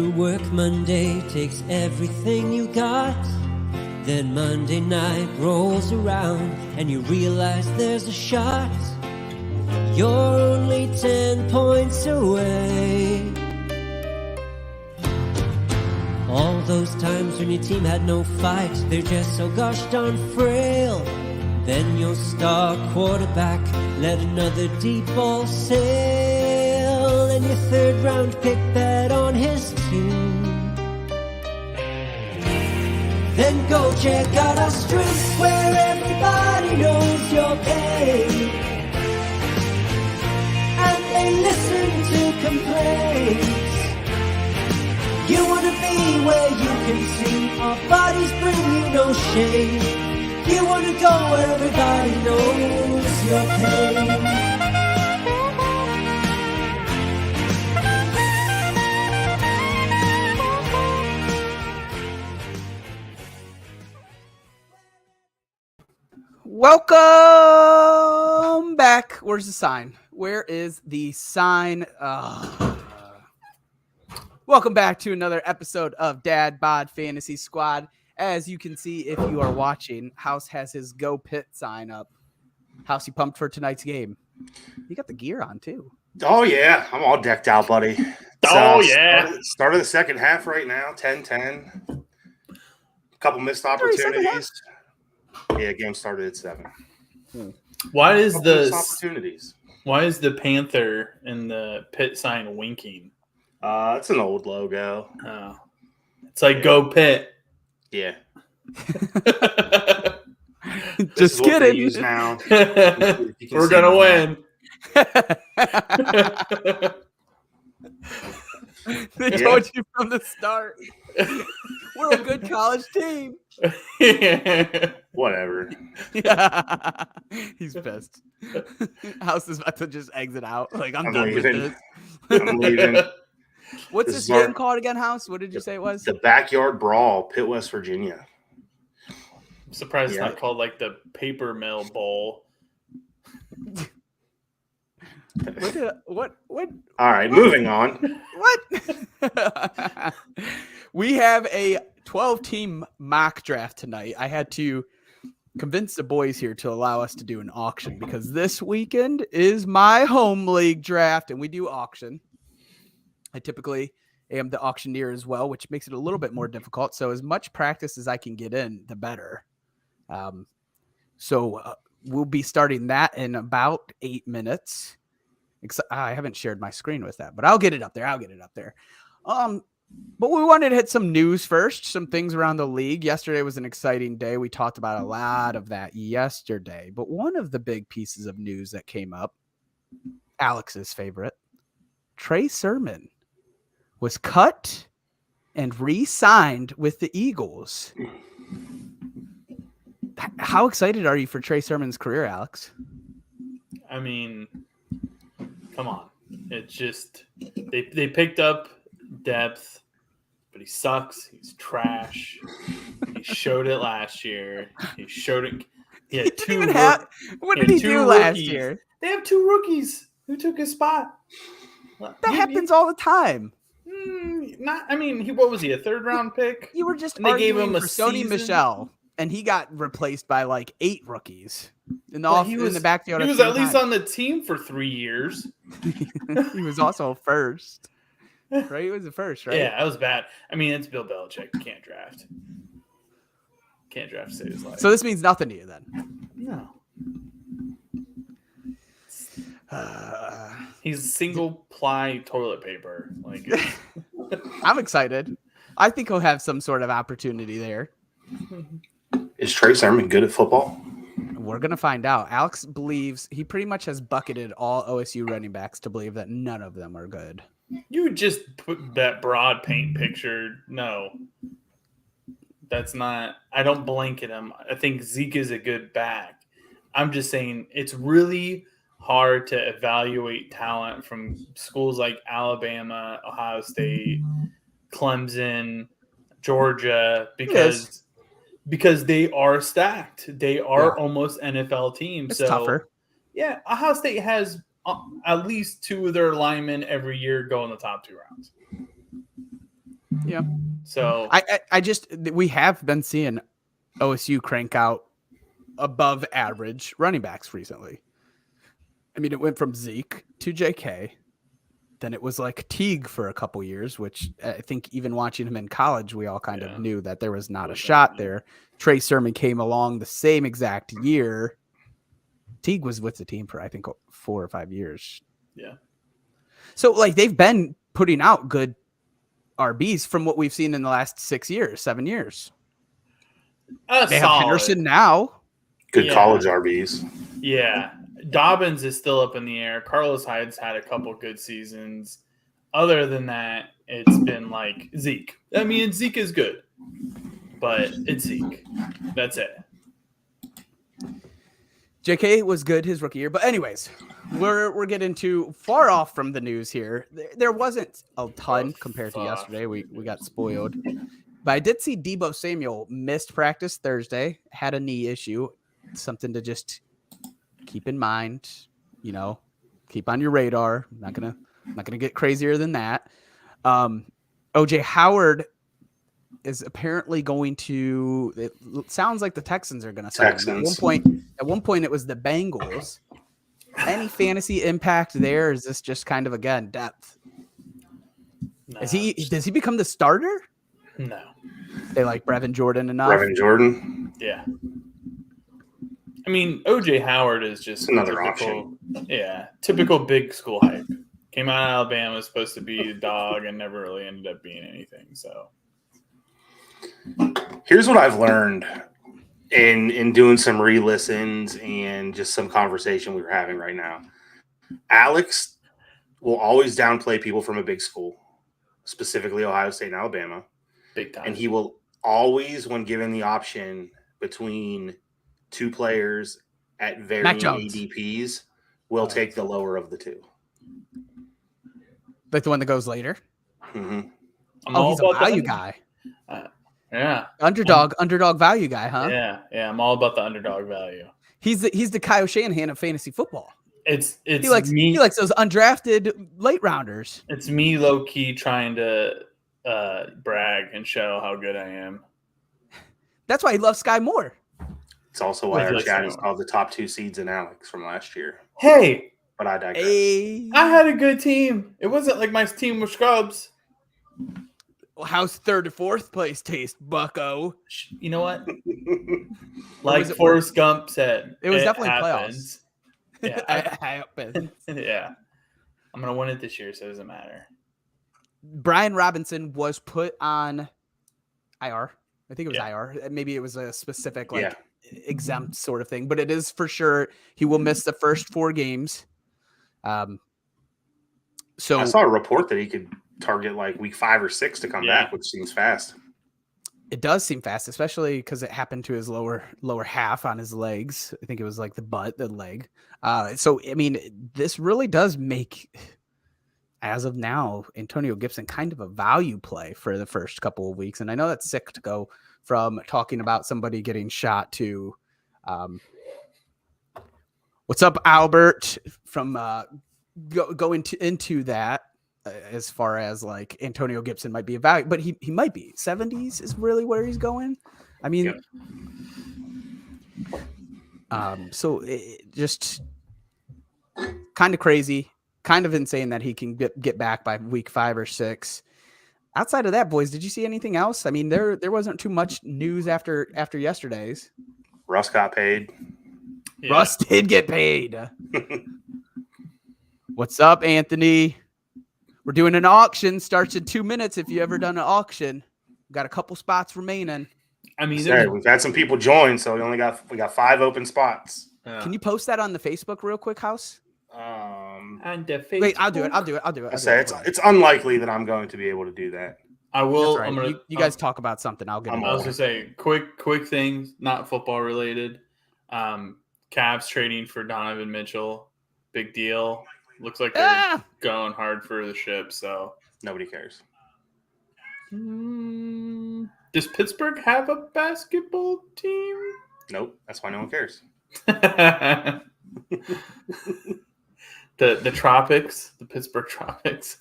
Work Monday takes everything you got. Then Monday night rolls around and you realize there's a shot. You're only 10 points away. All those times when your team had no fight, they're just so gosh darn frail. Then your star quarterback let another deep ball sail, and your third round pick bet on his team. Then go check out our streets where everybody knows your pain, and they listen to complaints. You wanna be where you can see our bodies bring you no shame. You wanna go where everybody knows your pain. Welcome back. Where's the sign? Where is the sign? Welcome back to another episode of Dad Bod Fantasy Squad. As you can see, if you are watching, House has his Go Pit sign up. House, you pumped for tonight's game? You got the gear on too. Oh yeah, I'm all decked out, buddy. Start of the second half right now. 10-10. A couple missed opportunities. Yeah, game started at 7. Why is opportunities? Why is the Panther in the pit sign winking? It's an old logo. Oh. It's like Go Pit. Yeah. Just kidding. Now. We're gonna win. They told you from the start. We're a good college team. Whatever. Yeah. He's pissed. House is about to just exit out. Like, I'm done with this. I'm leaving. What's this game called again, House? What did you say it was? The Backyard Brawl, Pitt, West Virginia. I'm surprised it's not called like the Paper Mill Bowl. What? All right, moving on. What? We have a 12-team mock draft tonight. I had to convince the boys here to allow us to do an auction because this weekend is my home league draft and we do auction. I typically am the auctioneer as well, which makes it a little bit more difficult. So as much practice as I can get in, the better. So we'll be starting that in about 8 minutes. I haven't shared my screen with that, but I'll get it up there. But we wanted to hit some news first, some things around the league. Yesterday was an exciting day. We talked about a lot of that yesterday. But one of the big pieces of news that came up, Alex's favorite, Trey Sermon, was cut and re-signed with the Eagles. How excited are you for Trey Sermon's career, Alex? I mean, come on. It's just they picked up depth, but he sucks. He's trash. He showed it last year. He showed it. He had what did he do last year? They have 2 rookies who took his spot. That happens all the time. What was he, a 3rd-round pick? You were just they gave him a Sony Michel, and he got replaced by like 8 rookies in the backfield. He was at least on the team for 3 years. He was also first, right? He was the first, right? Yeah, that was bad. I mean, it's Bill Belichick. You can't draft. To save his life. So this means nothing to you then? No. He's single-ply toilet paper. Like, I'm excited. I think he'll have some sort of opportunity there. Is Trey Sermon good at football? We're going to find out. Alex believes he pretty much has bucketed all OSU running backs to believe that none of them are good. You just put that broad paint picture. No. That's not – I don't blanket him. I think Zeke is a good back. I'm just saying it's really hard to evaluate talent from schools like Alabama, Ohio State, Clemson, Georgia because they are stacked. They are almost NFL teams. It's tougher. Yeah, Ohio State has at least 2 of their linemen every year go in the top 2 rounds. Yeah. So we have been seeing OSU crank out above average running backs recently. I mean, it went from Zeke to JK. Then it was like Teague for a couple years, which I think even watching him in college, we all kind of knew that there was not a shot there. Trey Sermon came along the same exact year. Teague was with the team for, I think, 4 or 5 years. Yeah. So, like, they've been putting out good RBs from what we've seen in the last 7 years. They have Henderson now. Good college RBs. Yeah. Dobbins is still up in the air. Carlos Hyde's had a couple good seasons. Other than that, it's been like Zeke. I mean, Zeke is good, but it's Zeke. That's it. JK was good his rookie year. But anyways, we're getting too far off from the news here. There wasn't a ton compared to yesterday. We got spoiled. But I did see Deebo Samuel missed practice Thursday, had a knee issue. Something to just keep in mind, keep on your radar. I'm not gonna get crazier than that. OJ Howard is apparently going to. It sounds like the Texans are going to sign him. At one point, it was the Bengals. Any fantasy impact there? Is this just kind of again depth? Does he become the starter? No. They like Brevin Jordan enough. Brevin Jordan. Yeah. I mean, OJ Howard is just another option. Yeah, typical big school hype. Came out of Alabama, was supposed to be the dog, and never really ended up being anything. So, here's what I've learned in doing some re-listens and just some conversation we were having right now. Alex will always downplay people from a big school, specifically Ohio State and Alabama. Big time. And he will always, when given the option between two players at varying ADPs, will take the lower of the two. Like the one that goes later? Mm-hmm. He's a value guy. Yeah. Underdog value guy, huh? Yeah. I'm all about the underdog value. He's the Kyle Shanahan of fantasy football. He likes those undrafted late rounders. It's me low key trying to brag and show how good I am. That's why he loves Sky Moore. It's also why our chat is called the top 2 seeds in Alex from last year. Hey, but I digress. I had a good team. It wasn't like my team was scrubs. Well, how's 3rd to 4th place taste, bucko? You know what? Like Forrest Gump said, it was definitely happens. Playoffs. Yeah, it happens. Yeah, I'm gonna win it this year, so it doesn't matter. Brian Robinson was put on IR. I think it was IR. Maybe it was a specific exempt sort of thing, but it is for sure he will miss the first 4 games. So I saw a report that he could target like week 5 or 6 to come back, which seems fast. It does seem fast, especially because it happened to his lower half on his legs. I think it was like the leg. So I mean, this really does make, as of now, Antonio Gibson kind of a value play for the first couple of weeks. And I know that's sick to go from talking about somebody getting shot to what's up, Albert, from going into that as far as like Antonio Gibson might be a value, but he might be 70s is really where he's going. I mean, so it just kind of crazy, kind of insane that he can get back by week 5 or 6. Outside of that, boys, did you see anything else? I mean, there wasn't too much news after yesterday's. Russ got paid. Yeah. Russ did get paid. What's up, Anthony? We're doing an auction. Starts in 2 minutes. If you ever done an auction, got a couple spots remaining. I mean, we've had some people join, so we got 5 open spots. Can you post that on the Facebook real quick, House? On the Facebook. Wait, I'll do it. I say it's unlikely that I'm going to be able to do that. I will. Right. You guys talk about something. I'll get. I was gonna say quick things, not football related. Cavs trading for Donovan Mitchell, big deal. Looks like they're going hard for the ship. So nobody cares. Does Pittsburgh have a basketball team? Nope. That's why no one cares. The tropics, the Pittsburgh tropics.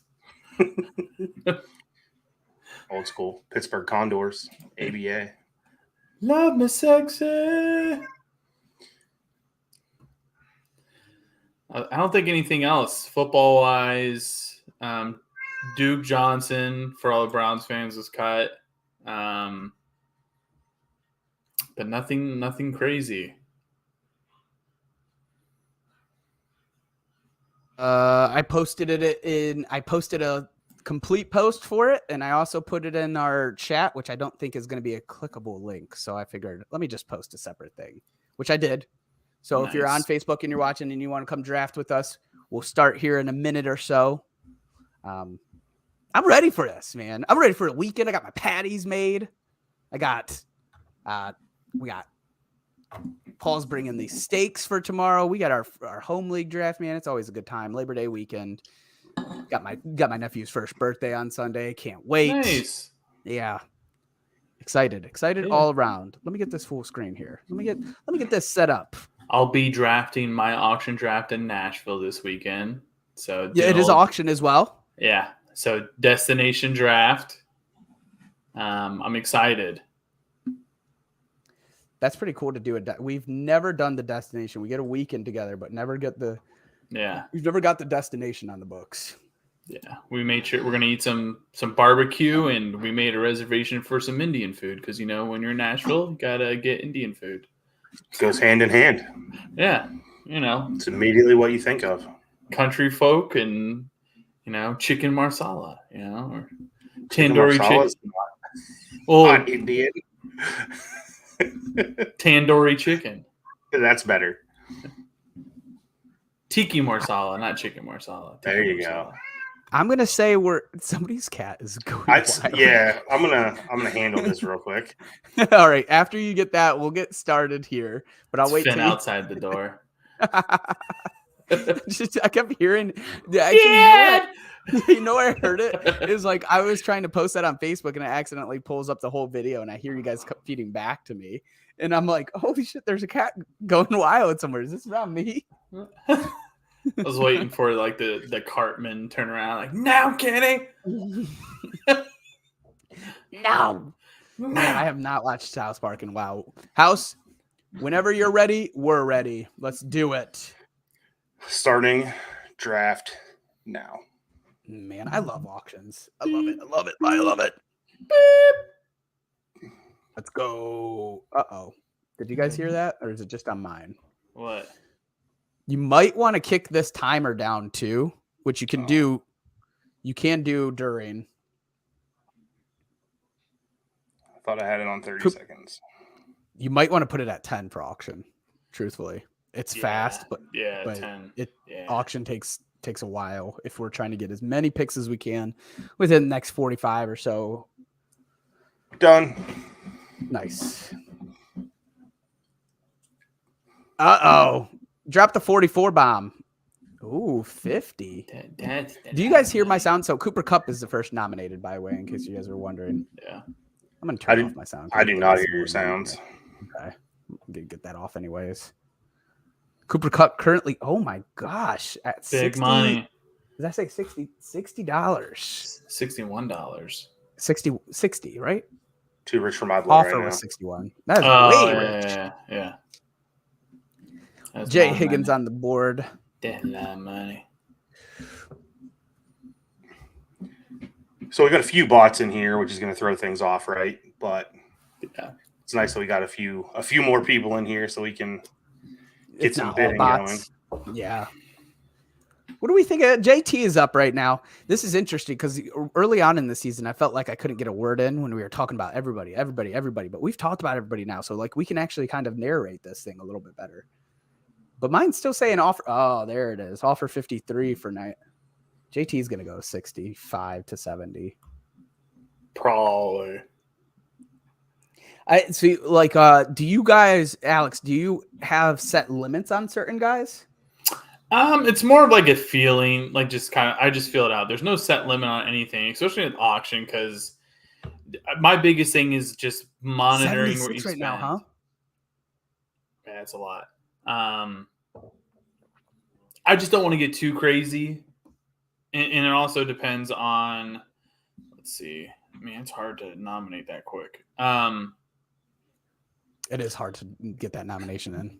Old school. Pittsburgh Condors, ABA. Love me sexy. I don't think anything else football wise. Duke Johnson for all the Browns fans was cut, but nothing crazy. I posted a complete post for it, and I also put it in our chat, which I don't think is going to be a clickable link. So I figured, let me just post a separate thing, which I did. So if you're on Nice. Facebook and you're watching and you want to come draft with us, we'll start here in a minute or so. I'm ready for this, man. I'm ready for the weekend. I got my patties made. We got Paul's bringing these steaks for tomorrow. We got our home league draft, man. It's always a good time. Labor Day weekend. Got my nephew's first birthday on Sunday. Can't wait. Nice. Yeah. Excited Yeah. all around. Let me get this full screen here. Let me get this set up. I'll be drafting my auction draft in Nashville this weekend. So Yeah, it is auction as well. Yeah. So destination draft. I'm excited. That's pretty cool to do it. We've never done the destination. We get a weekend together, but never get we've never got the destination on the books. Yeah. We made sure we're gonna eat some barbecue, and we made a reservation for some Indian food because when you're in Nashville, you gotta get Indian food. Goes hand in hand. Yeah. It's immediately what you think of. Country folk and chicken marsala, or Chicken tandoori marsala chicken. is Well, not Indian. tandoori chicken. That's better. Tiki marsala, not chicken marsala. Tiki There you marsala. go. I'm gonna say somebody's cat is going wild. Yeah, I'm gonna handle this real quick. All right. After you get that, we'll get started here. But I'll It's wait Finn till outside the door. I kept hearing. Actually, you know where I heard it? It was like I was trying to post that on Facebook, and it accidentally pulls up the whole video, and I hear you guys feeding back to me, and I'm like, "Holy shit! There's a cat going wild somewhere. Is this around me?" I was waiting for the cartman turn around like, "No, Kenny, No. Man, I have not watched South Park in a while. House, whenever you're ready, we're ready. Let's do it. Starting draft now. Man, I love auctions. I love it. I love it. I love it. Beep. Let's go. Uh-oh. Did you guys hear that? Or is it just on mine? What? You might want to kick this timer down too, which you can do. You can do during. I thought I had it on 30 seconds. You might want to put it at 10 for auction. Truthfully, it's fast, but 10. Auction takes a while if we're trying to get as many picks as we can within the next 45 or so. Done. Nice. Uh-oh. Drop the 44 bomb. Ooh, 50. Do you guys hear my sound? So Cooper Kupp is the first nominated, by the way, in case you guys are wondering. Yeah. I'm going to turn off my sound. I do not hear your sounds. Okay. I'm going to get that off anyways. Cooper Kupp currently, oh my gosh, at Big 60, money. Did I say $60? $61. 60, right? Too rich for my blood Offer right was now. 61. That is way rich. Yeah. That's Jay my Higgins money. on the board. That's a lot of money. So we got a few bots in here, which is going to throw things off, right? But Yeah. it's nice that we got a few more people in here so we can get It's some not all bidding going. bots. Yeah. What do we think? JT is up right now. This is interesting because early on in the season, I felt like I couldn't get a word in when we were talking about everybody. But we've talked about everybody now. So we can actually kind of narrate this thing a little bit better. But mine's still saying offer. Oh, there it is. Offer 53 for night. JT's going to go 65 to 70. Probably. I see. Do you guys, Alex, do you have set limits on certain guys? It's more of like a feeling, like I just feel it out. There's no set limit on anything, especially with auction, because my biggest thing is just monitoring what you spend. Now, huh? Yeah, that's a lot. I just don't want to get too crazy, and it also depends on. Let's see. Man, it's hard to nominate that quick. It is hard to get that nomination in.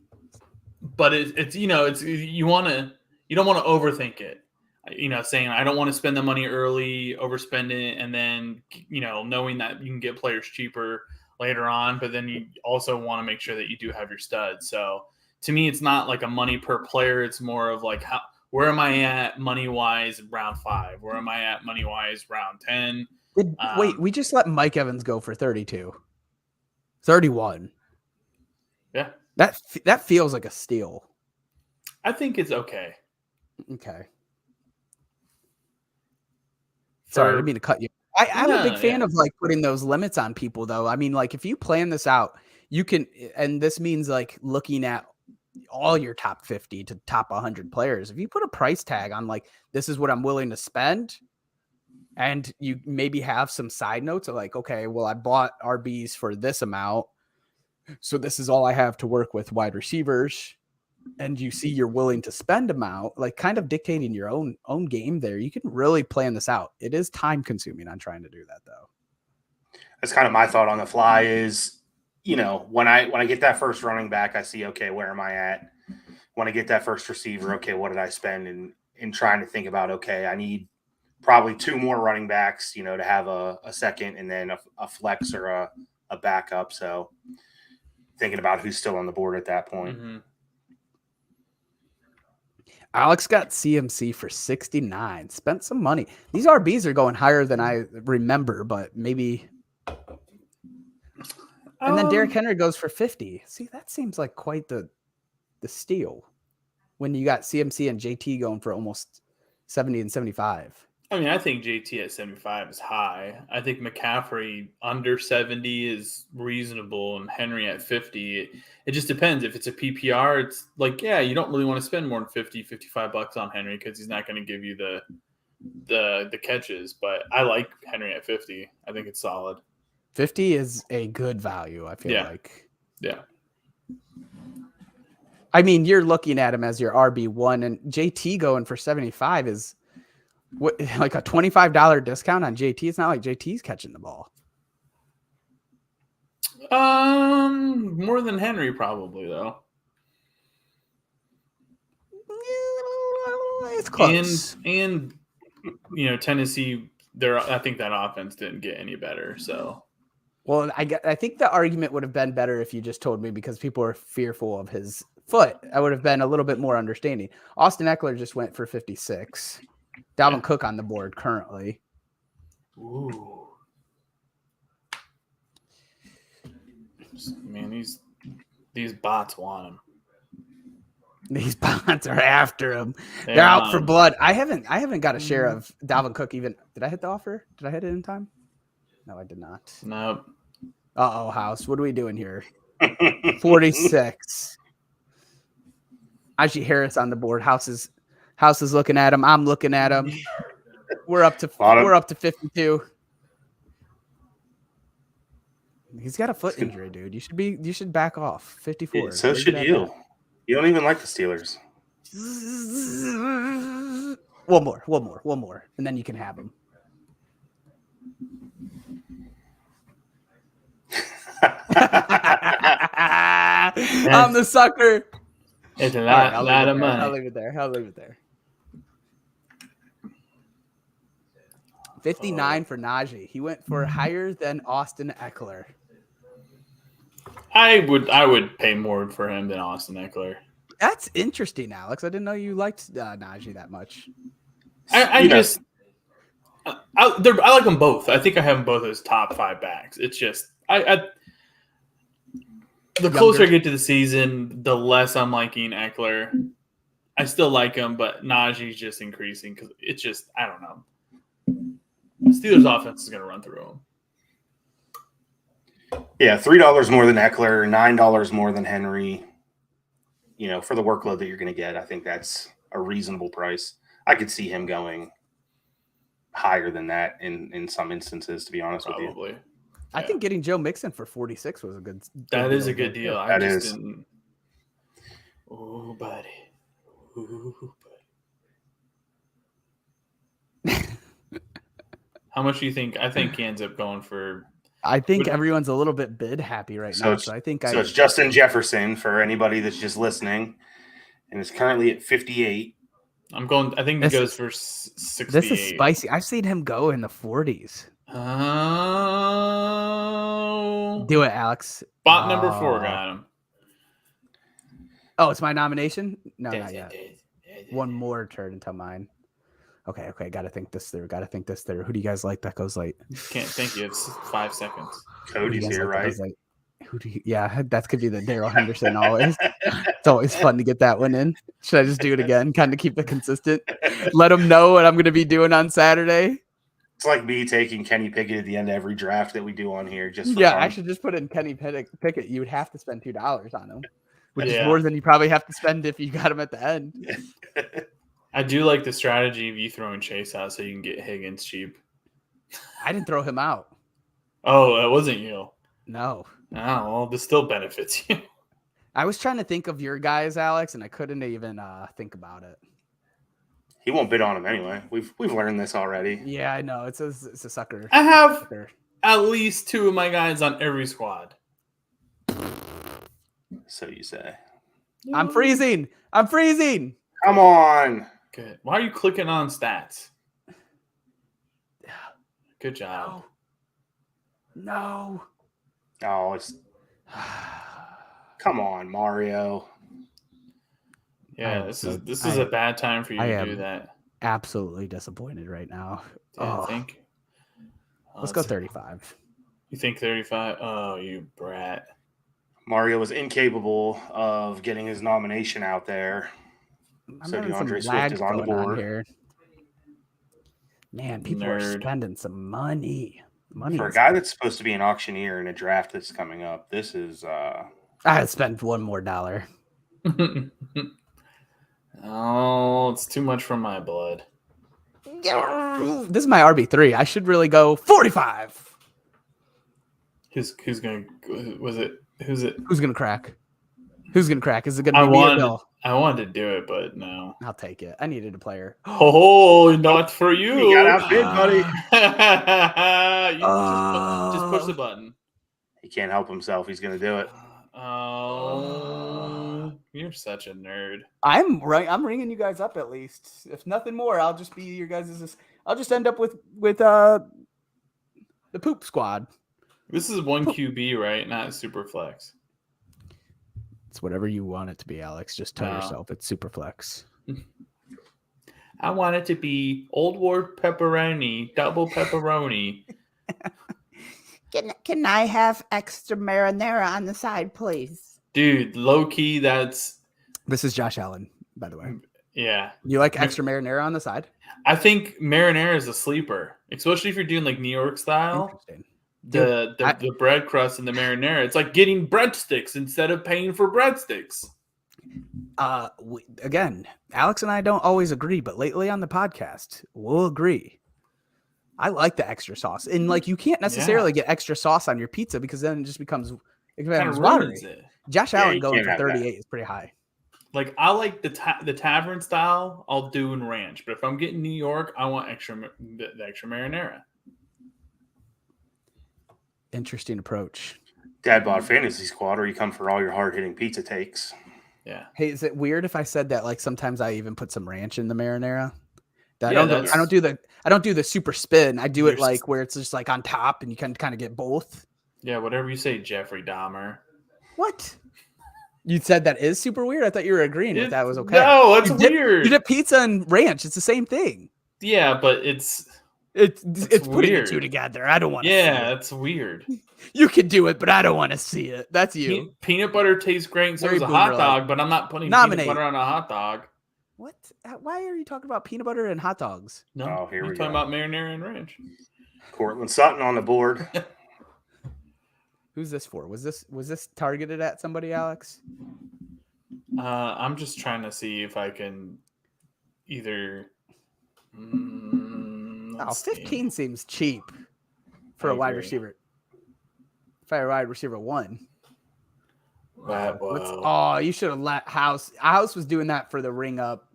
But it's you don't want to overthink it. Saying I don't want to spend the money early, overspend it, and then knowing that you can get players cheaper later on. But then you also want to make sure that you do have your studs. So to me, it's not like a money per player. It's more of like where am I at money wise round 5? Where am I at money wise round 10? Wait, we just let Mike Evans go for 32, 31. Yeah, that feels like a steal. I think it's okay. Okay. Sorry, I didn't mean to cut you. I'm a big fan of like putting those limits on people, though. I mean, like if you plan this out, you can, and this means like looking at all your top 50 to top 100 players. If you put a price tag on like this is what I'm willing to spend, and you maybe have some side notes of like, okay, well, I bought RBs for this amount, so this is all I have to work with wide receivers. And you see you're willing to spend amount, like kind of dictating your own game there. You can really plan this out. It is time consuming on trying to do that though. That's kind of my thought on the fly is, when I get that first running back, I see, okay, where am I at? When I get that first receiver, okay, what did I spend? And trying to think about, okay, I need probably 2 more running backs, to have a second and then a flex or a backup. So thinking about who's still on the board at that point. Mm-hmm. Alex got CMC for 69. Spent some money. These RBs are going higher than I remember, but maybe. And then Derrick Henry goes for 50. See, that seems like quite the steal when you got CMC and JT going for almost 70 and 75. I mean, I think JT at 75 is high. I think McCaffrey under 70 is reasonable, and Henry at 50. It just depends. If it's a PPR, it's like, yeah, you don't really want to spend more than $50-$55 on Henry because he's not going to give you the catches. But I like Henry at 50. I think it's solid. 50 is a good value, I feel like. Yeah. I mean, you're looking at him as your RB1, and JT going for 75 is like a $25 discount on JT. It's not like JT's catching the ball. More than Henry probably though. It's close. And Tennessee, I think that offense didn't get any better. So, well, I think the argument would have been better if you just told me because people are fearful of his foot. I would have been a little bit more understanding. Austin Eckler just went for 56. Dalvin Cook on the board currently. Ooh. Man, these bots want him. These bots are after him. They're out for blood. I haven't got a share of Dalvin Cook even. Did I hit the offer? Did I hit it in time? No, I did not. Nope. Uh-oh, House. What are we doing here? 46. Najee Harris on the board. House is looking at him. I'm looking at him. We're up to 52. He's got a foot injury, dude. You should back off. 54. Yeah, so should you. Back. You don't even like the Steelers. One more, and then you can have him. I'm the sucker. It's a lot of money. I'll leave it there. 59 for Najee. He went for higher than Austin Eckler. I would pay more for him than Austin Eckler. That's interesting, Alex. I didn't know you liked Najee that much. I like them both. I think I have them both as top 5 backs. It's just the closer I get to the season, the less I'm liking Eckler. I still like him, but Najee's just increasing because it's just I don't know. The Steelers' offense is going to run through him. Yeah, $3 more than Eckler, $9 more than Henry. For the workload that you're going to get, I think that's a reasonable price. I could see him going higher than that in some instances, to be honest with you. Yeah. I think getting Joe Mixon for 46 was a good. That is a good deal. That is. Oh, buddy. How much do you think? I think he ends up going for. I think everyone's a little bit bid happy right now. So I think it's Justin Jefferson for anybody that's just listening, and it's currently at 58. I'm going. I think he goes for 68. This is spicy. I've seen him go in the 40s. Oh, Do it, Alex. Spot number 4 got him. Oh, it's my nomination? No, not yet. One more turn until mine. Okay. Gotta think this through. Who do you guys like that goes late? Can't think. You have 5 seconds. Cody's here, right? Yeah, that could be the Daryl Henderson always. It's always fun to get that one in. Should I just do it again? Kind of keep it consistent. Let them know what I'm going to be doing on Saturday. It's like me taking Kenny Pickett at the end of every draft that we do on here. Just for fun. I should just put in Kenny Pickett. You would have to spend $2 on him, which is more than you probably have to spend if you got him at the end. I do like the strategy of you throwing Chase out so you can get Higgins cheap. I didn't throw him out. Oh, that wasn't you. No. Oh, well, this still benefits you. I was trying to think of your guys, Alex, and I couldn't even think about it. He won't bid on him anyway. We've learned this already. Yeah, I know. It's a sucker. I have at least 2 of my guys on every squad. So you say. I'm freezing. Come on. Good. Why are you clicking on stats? Good job. No. Oh, it's. Come on, Mario. Yeah, this is a bad time for you to do that. Absolutely disappointed right now. I think. Let's go 35. You think 35? Oh, you brat. Mario was incapable of getting his nomination out there. So DeAndre Swift is on the board. Here. Man, people are spending some money. For a guy that's supposed to be an auctioneer in a draft that's coming up, this is I spent $1 more. Oh, it's too much for my blood. This is my RB3. I should really go 45. Who's gonna? Was it? Who's it? Who's gonna crack? Is it gonna be me or Bill? I wanted to do it, but no. I'll take it. I needed a player. Oh, not for you. You got outbid, buddy. Just push the button. He can't help himself. He's gonna do it. Oh, you're such a nerd. I'm ringing you guys up at least. If nothing more, I'll just be your guys'. I'll just end up with the poop squad. This is 1 QB, right? Not super flex. It's whatever you want it to be, Alex. Just tell yourself it's super flex. I want it to be Old Ward pepperoni, double pepperoni. Can I have extra marinara on the side, please? Dude, low key, this is Josh Allen, by the way. Yeah. You like extra marinara on the side? I think marinara is a sleeper, especially if you're doing like New York style. Interesting. The bread crust and the marinara. It's like getting breadsticks instead of paying for breadsticks. Again, Alex and I don't always agree, but lately on the podcast, we'll agree. I like the extra sauce, and like you can't necessarily get extra sauce on your pizza because then it just becomes watery. Josh Allen going for 38 is pretty high. Like I like the tavern style. I'll do in ranch, but if I'm getting New York, I want the extra marinara. Interesting approach. Dad bod fantasy squad, or you come for all your hard hitting pizza takes. Yeah. Hey, is it weird if I said that? Like sometimes I even put some ranch in the marinara. I don't do the super spin. I do it like where it's just like on top, and you can kind of get both. Yeah, whatever you say, Jeffrey Dahmer. What? You said that is super weird. I thought you were agreeing with that was okay. No, it's weird. You did pizza and ranch. It's the same thing. Yeah, but it's putting the two together. I don't want to see it. Yeah, it's weird. You can do it, but I don't want to see it. That's you. Peanut butter tastes great, so does a hot dog, but I'm not putting peanut butter on a hot dog. What? Why are you talking about peanut butter and hot dogs? No, here we go. Talking about marinara and ranch. Cortland Sutton on the board. Who's this for? Was this targeted at somebody, Alex? I'm just trying to see if I can either. 15 seems cheap for a wide receiver. If I had a wide receiver 1. You should have let House. House was doing that for the ring up.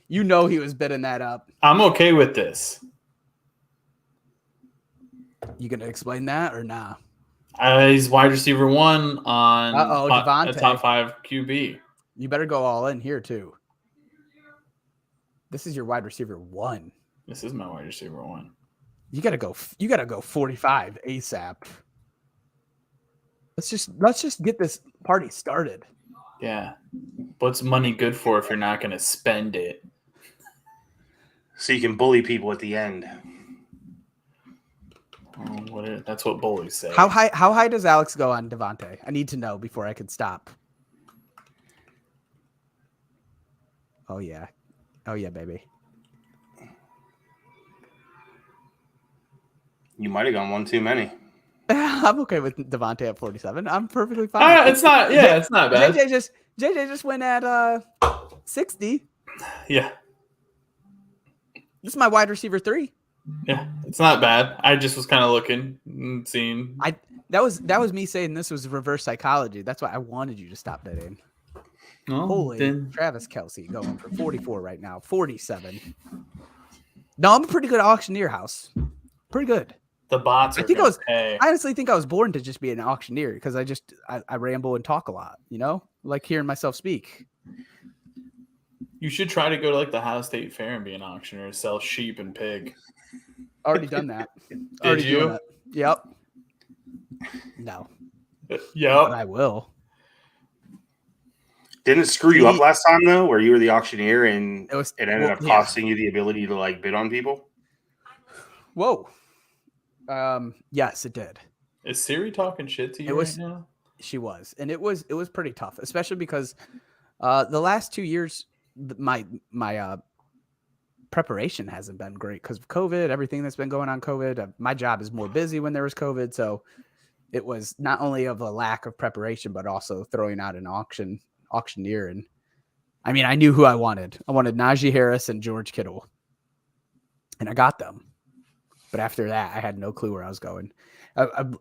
You know he was bidding that up. I'm okay with this. You gonna explain that or nah? He's wide receiver 1 on Uh-oh, a Devontae. top 5 QB. You better go all in here too. This is your wide receiver 1. This is my wide receiver 1. You gotta go 45 ASAP. Let's just get this party started. Yeah. What's money good for if you're not going to spend it? So you can bully people at the end. That's what bullies say. How high does Alex go on Devontae? I need to know before I can stop. Oh yeah, baby. You might have gone one too many. I'm okay with Devontae at 47. I'm perfectly fine. It's not. Yeah, it's not bad. JJ just went at 60. Yeah. This is my wide receiver 3. Yeah, it's not bad. I just was kind of looking and seeing. That was me saying this was reverse psychology. That's why I wanted you to stop that in. Travis Kelce going for 44 right now, 47. No, I'm a pretty good auctioneer house. Pretty good. The bots are I honestly think I was born to just be an auctioneer because I ramble and talk a lot, like hearing myself speak. You should try to go to like the Ohio State Fair and be an auctioneer, sell sheep and pig. Already done that. Did you? Yep. No. Yep. But I will. Didn't it screw you up last time though, where you were the auctioneer and it ended up costing you the ability to like bid on people? Whoa. Yes, it did. Is Siri talking shit to you right now? She was, and it was pretty tough, especially because the last 2 years my preparation hasn't been great because of COVID, everything that's been going on COVID. My job is more busy when there was COVID, so it was not only of a lack of preparation, but also throwing out an auctioneer. And I mean, I knew who I wanted. I wanted Najee Harris and George Kittle, and I got them. But after that, I had no clue where I was going.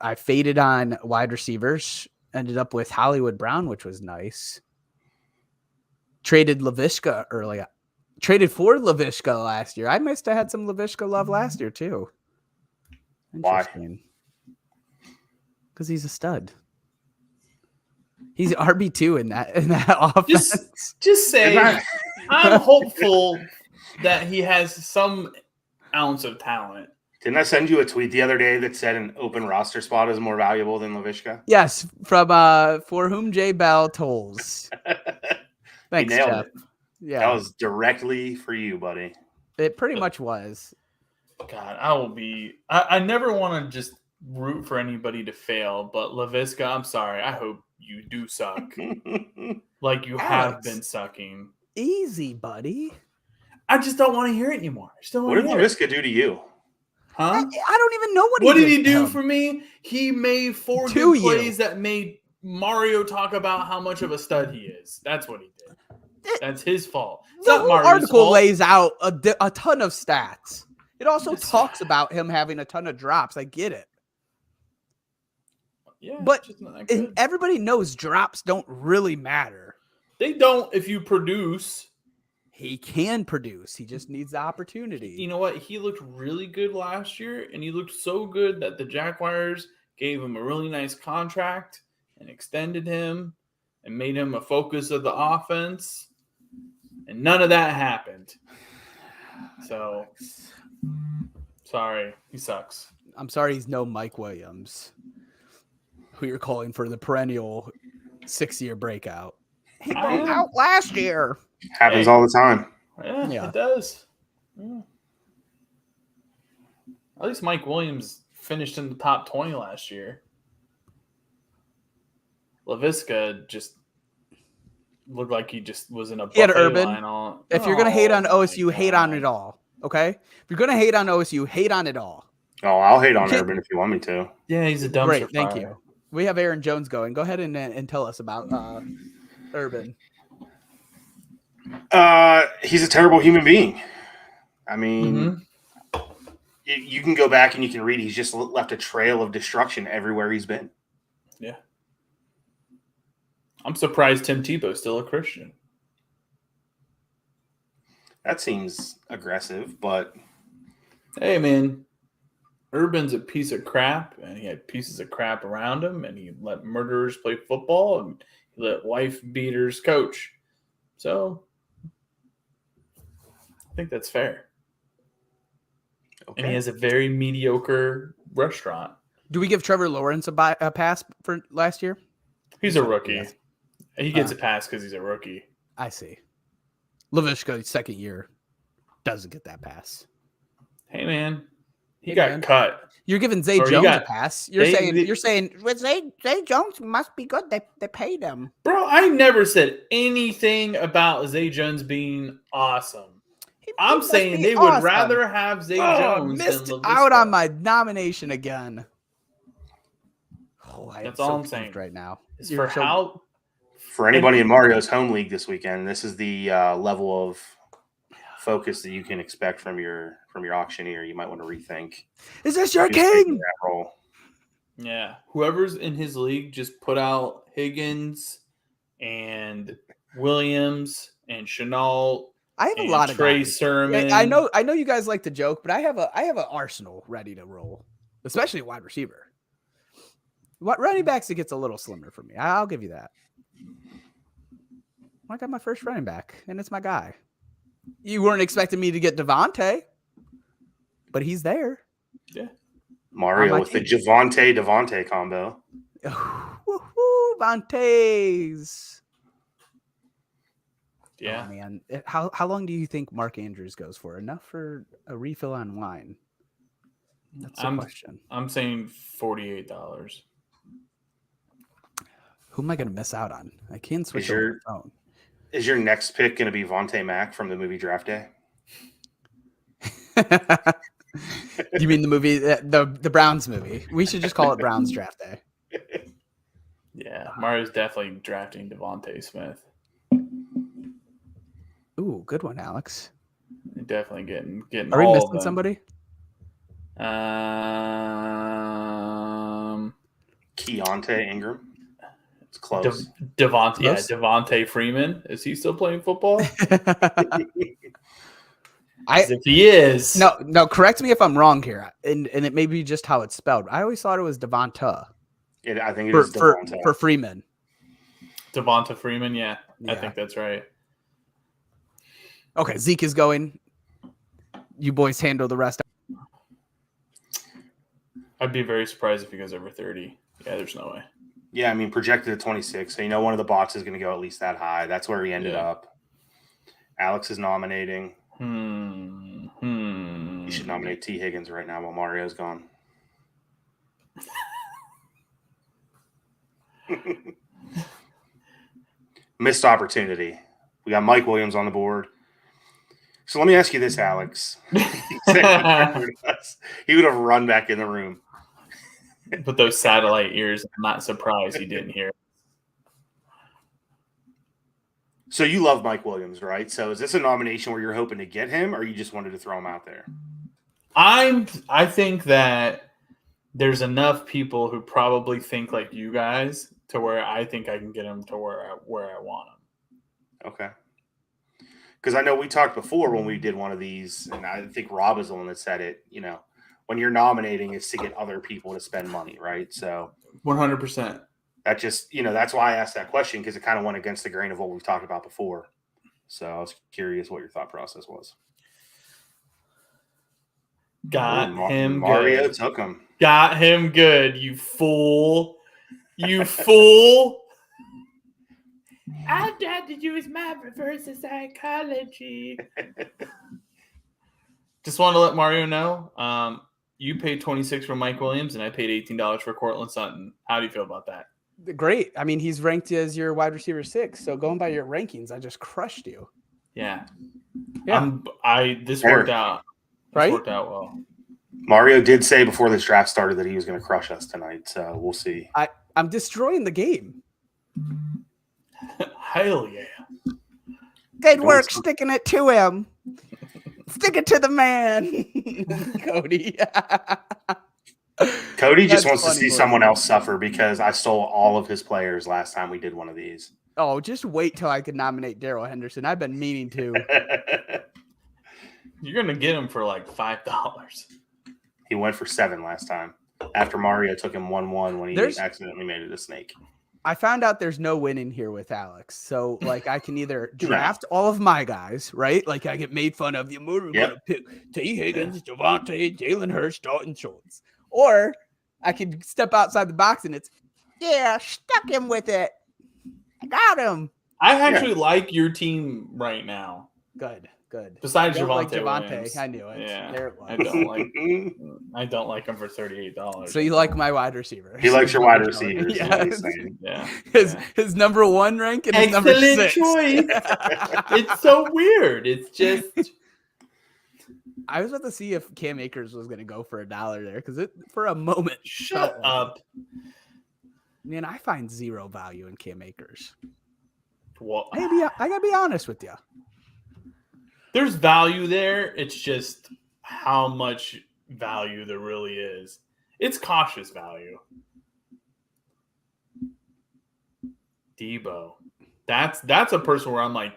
I faded on wide receivers, ended up with Hollywood Brown, which was nice. Traded Laviska early. Traded for Laviska last year. I must have had some Laviska love last year too. Interesting. Because he's a stud. He's RB2 in that offense. Just say I'm hopeful that he has some ounce of talent. Didn't I send you a tweet the other day that said an open roster spot is more valuable than Laviska? Yes, from For Whom J. Bell Tolls. Thanks, Jeff. Yeah, that was directly for you, buddy. It pretty much was. God, I never want to just root for anybody to fail, but Laviska, I'm sorry. I hope you do suck. Like you have been sucking. Easy, buddy. I just don't want to hear it anymore. What did Laviska do to you? Huh? I don't even know what did he do for me? He made 4 good plays that made Mario talk about how much of a stud he is. That's what he did. That's his fault. The whole article lays out a ton of stats. It also talks about him having a ton of drops. I get it. Yeah, but everybody knows drops don't really matter. They don't if you produce. He can produce. He just needs the opportunity. You know what? He looked really good last year, and he looked so good that the Jaguars gave him a really nice contract and extended him and made him a focus of the offense. And none of that happened. So, sorry. He sucks. I'm sorry he's no Mike Williams, who you're calling for the perennial 6-year breakout. He broke out last year. Happens all the time. Yeah, it does. Yeah. At least Mike Williams finished in the top 20 last year. Laviska just looked like he just was in a buffet line on. If you're going to hate on OSU, hate on it all. Okay? If you're going to hate on OSU, hate on it all. Oh, I'll hate on Urban if you want me to. Yeah, he's a dumpster Great, thank you. We have Aaron Jones going. Go ahead and tell us about Urban. He's a terrible human being. I mean, you can go back and you can read. He's just left a trail of destruction everywhere he's been. Yeah. I'm surprised Tim Tebow's still a Christian. That seems aggressive, but hey, man, Urban's a piece of crap, and he had pieces of crap around him, and he let murderers play football, and he let wife beaters coach. So I think that's fair. Okay. And he has a very mediocre restaurant. Do we give Trevor Lawrence a pass for last year? He's a rookie. Yes. He gets a pass because he's a rookie. I see. Laviska, second year, doesn't get that pass. Hey, man. He Hey, got man. cut. You're giving Zay Or you Jones got- a pass. You're they- saying well, Zay Jones must be good. They paid him. Bro, I never said anything about Zay Jones being awesome. I'm saying they would rather have Zay Jones missed than out Laviska. on my nomination again. Oh, I That's am all so I'm peeved saying. right now. It's You're for so- how For anybody in Mario's home league this weekend, this is the level of focus that you can expect from your auctioneer. You might want to rethink. Is this your who's taking king? that role. Yeah, whoever's in his league just put out Higgins and Williams and Chenault I have a and lot of Trey guys. Sermon. I know you guys like to joke, but I have an arsenal ready to roll, especially wide receiver. What running backs, it gets a little slimmer for me. I'll give you that. I got my first running back, and it's my guy. You weren't expecting me to get Devontae, but he's there. Yeah, Mario my with the team. Devontae combo. Woohoo, Vontaze. yeah. Oh, man. How long do you think Mark Andrews goes for? Enough for a refill on wine? That's the question. I'm saying $48. Who am I going to miss out on? I can't switch over my phone. Is your next pick going to be Vontae Mack from the movie Draft Day? You mean the movie, the Browns movie? We should just call it Browns Draft Day. Yeah, Mario's definitely drafting Devontae Smith. Ooh, good one, Alex. Definitely getting. Are we all of missing them. somebody? Keontae Ingram. It's close. Devontae, yeah, Close? Devontae Freeman. Is he still playing football? I If he is, no. Correct me if I'm wrong here, and it may be just how it's spelled. I always thought it was Devonta I think it for is Devontae. for Freeman. Devonta Freeman. Yeah, I Yeah. think that's right. Okay, Zeke is going. You boys handle the rest. I'd be very surprised if he goes over 30. Yeah, there's no way. Yeah, I mean, projected at 26. So, one of the bots is going to go at least that high. That's where he ended Yeah. up. Alex is nominating. Hmm. You should nominate T. Higgins right now while Mario's gone. Missed opportunity. We got Mike Williams on the board. So let me ask you this, Alex. He would have run back in the room. With those satellite ears, I'm not surprised he didn't hear. So you love Mike Williams, right? So is this a nomination where you're hoping to get him, or you just wanted to throw him out there? I think that there's enough people who probably think like you guys to where I think I can get him to where I want him. Okay. Because I know we talked before when we did one of these, and I think Rob is the one that said it, when you're nominating, it's to get other people to spend money, right? So 100%. that just, that's why I asked that question, because it kind of went against the grain of what we've talked about before. So I was curious what your thought process was. Got him Mario good. took him. Got him good, you fool. You fool. I tried to use my reverse psychology. Just want to let Mario know. You paid $26 for Mike Williams, and I paid $18 for Cortland Sutton. How do you feel about that? Great. I mean, he's ranked as your wide receiver 6. So going by your rankings, I just crushed you. Yeah. Yeah. This Fair. worked out. Right? Worked out well. Mario did say before this draft started that he was going to crush us tonight. So we'll see. I'm destroying the game. Hell yeah. Good work sticking it to him. Stick it to the man, Cody. Cody just That's wants to funny, see boy. someone else suffer because I stole all of his players last time we did one of these. Oh, just wait till I can nominate Daryl Henderson. I've been meaning to. You're going to get him for like $5. He went for 7 last time after Mario took him 1-1 when he accidentally made it a snake. I found out there's no winning here with Alex. So, like, I can either draft all of my guys, right? Like, I get made fun of. We're going to pick T. Higgins, Javonte, Jalen Hurts, Dalton Schultz. Or I could step outside the box and it's, stuck him with it. I got him. I actually like your team right now. Good. Besides Javonte, Williams. I knew it. Yeah, there it was. I don't like him for $38. So you like my wide receiver? He likes your wide receivers. Yeah. His number 1 rank and his number 6. Choice. It's so weird. It's just. I was about to see if Cam Akers was going to go for $1 there because it for a moment. Shut up. Man, I find zero value in Cam Akers. Well, I gotta be honest with you. There's value there. It's just how much value there really is. It's cautious value. Debo. That's a person where I'm like,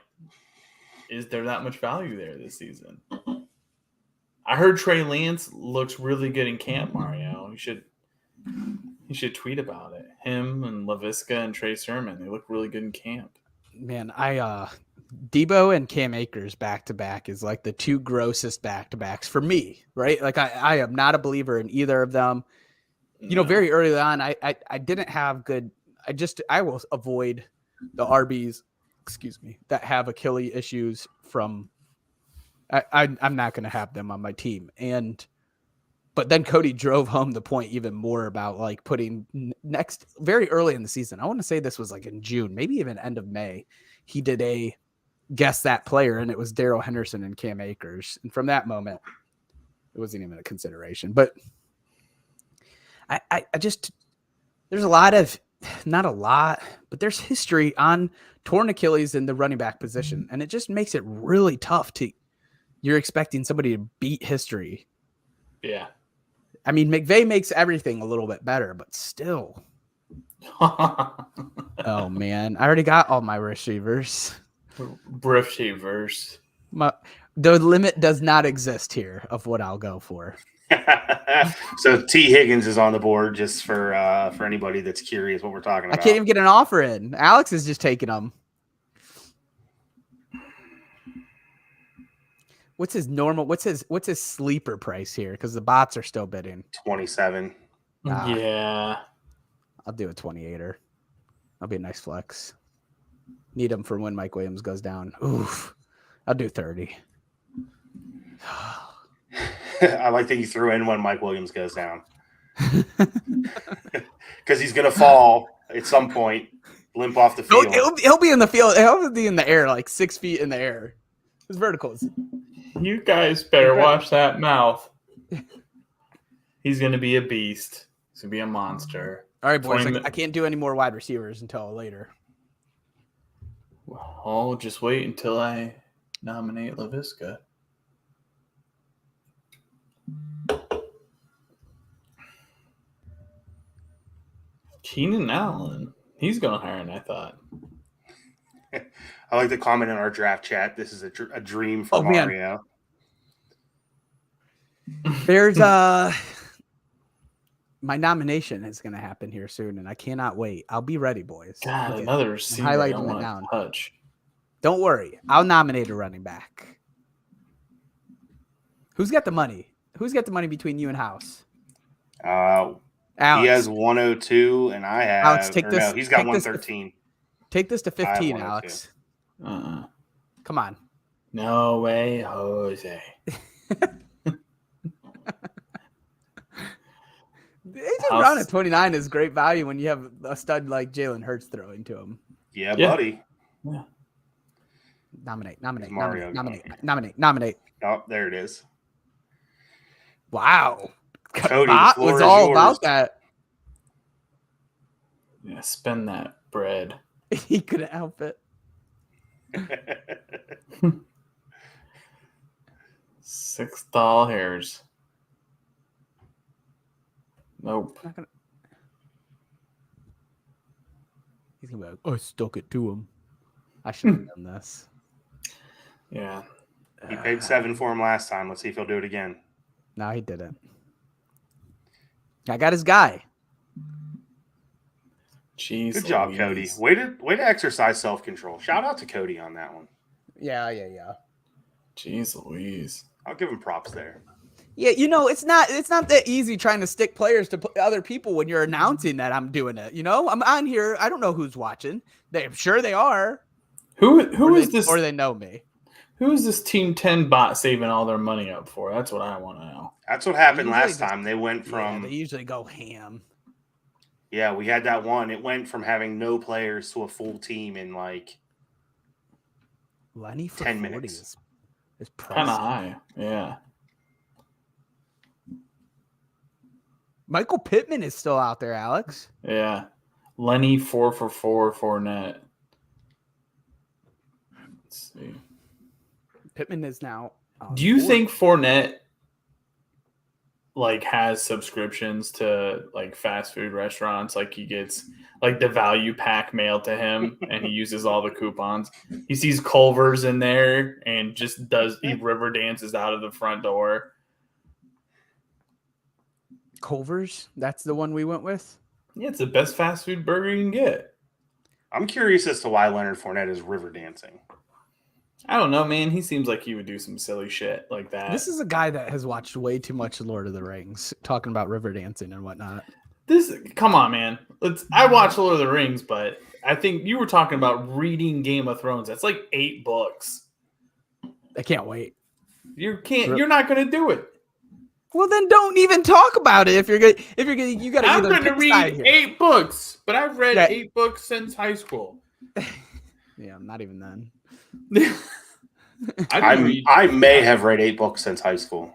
is there that much value there this season? I heard Trey Lance looks really good in camp, Mario. You should tweet about it. Him and LaVisca and Trey Sermon, they look really good in camp. Man, Debo and Cam Akers back-to-back is like the 2 grossest back-to-backs for me, right? Like I am not a believer in either of them. You know, very early on, I didn't have good. I will avoid the RBs, that have Achilles issues from. I'm not going to have them on my team. But then Cody drove home the point even more about like putting very early in the season. I want to say this was like in June, maybe even end of May. He did a guess that player, and it was Darrell Henderson and Cam Akers. And from that moment, it wasn't even a consideration. But I just, there's not a lot, but there's history on torn Achilles in the running back position. And it just makes it really tough you're expecting somebody to beat history. Yeah. I mean, McVay makes everything a little bit better, but still. Oh, man. I already got all my receivers. Receivers. The limit does not exist here of what I'll go for. So T. Higgins is on the board just for anybody that's curious what we're talking about. I can't even get an offer in. Alex is just taking them. What's his normal? What's his sleeper price here? Because the bots are still bidding. 27. Yeah, I'll do a 28er. That'll be a nice flex. Need him for when Mike Williams goes down. Oof. I'll do 30. I like that you threw in when Mike Williams goes down. Because he's going to fall at some point, limp off the field. He'll be in the field. He'll be in the air, like 6 feet in the air. His verticals. You guys better watch that mouth. He's going to be a beast. He's going to be a monster. All right, boys. I can't do any more wide receivers until later. I'll just wait until I nominate LaVisca. Keenan Allen. He's going higher than I thought. I like the comment in our draft chat. This is a dream for Mario. Man. There's my nomination is going to happen here soon, and I cannot wait. I'll be ready, boys. God, another receiver. Highlighting it down. Touch. Don't worry. I'll nominate a running back. Who's got the money? Who's got the money between you and House? Alex. He has 102, and I have. Alex, take this. No, he's got 113. Take this to 15, Alex. Come on. No way, Jose. AJ Brown at 29 is great value when you have a stud like Jalen Hurts throwing to him. Yeah, buddy. Yeah. Nominate. Oh, there it is. Wow. Cody, Bot was all yours. about that. Yeah, spend that bread. He couldn't help it. 6 tall hairs. Nope. He's gonna be like, I stuck it to him. I should have done this. Yeah. He paid 7 for him last time. Let's see if he'll do it again. No, he didn't. I got his guy. Jeez, Good job, Louise. Cody. Way to exercise self-control. Shout out to Cody on that one. Yeah. Jeez Louise. I'll give him props there. Yeah, it's not that easy trying to stick players to other people when you're announcing that I'm doing it. I'm on here. I don't know who's watching. I'm sure they are. Who Or is they- this? Or they know me. Who is this Team 10 bot saving all their money up for? That's what I want to know. That's what happened Usually last time. They went from they usually go ham. yeah, we had that one. It went from having no players to a full team in like Lenny for 10 40 minutes. is Kind pricey. of high. Yeah. Michael Pittman is still out there, Alex. Yeah. Lenny 4 for 4 net. Let's see. Pittman is now. Do you think Fournette like has subscriptions to like fast food restaurants? Like he gets like the value pack mailed to him and he uses all the coupons. He sees Culver's in there and just he river dances out of the front door. Culver's? That's the one we went with? Yeah, it's the best fast food burger you can get. I'm curious as to why Leonard Fournette is river dancing. I don't know, man. He seems like he would do some silly shit like that. This is a guy that has watched way too much Lord of the Rings, talking about river dancing and whatnot. Come on, man. I watch Lord of the Rings, but I think you were talking about reading Game of Thrones. That's like 8 books. I can't wait. You're not gonna do it. Well, then don't even talk about it. You got to. I'm going to read 8 books, but I've read 8 books since high school. Yeah, not even then. I may have read 8 books since high school,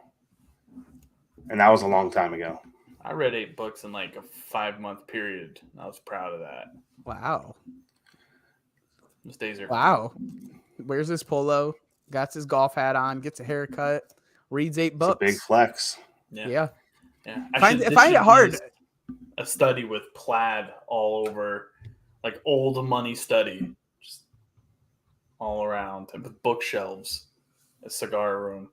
and that was a long time ago. I read 8 books in like a 5-month period. I was proud of that. Wow. Those days are wow. Wears his polo, got his golf hat on, gets a haircut, reads 8 books. It's a big flex. Yeah. I find it hard. A study with plaid all over, like old money study, just all around, and with bookshelves, a cigar room.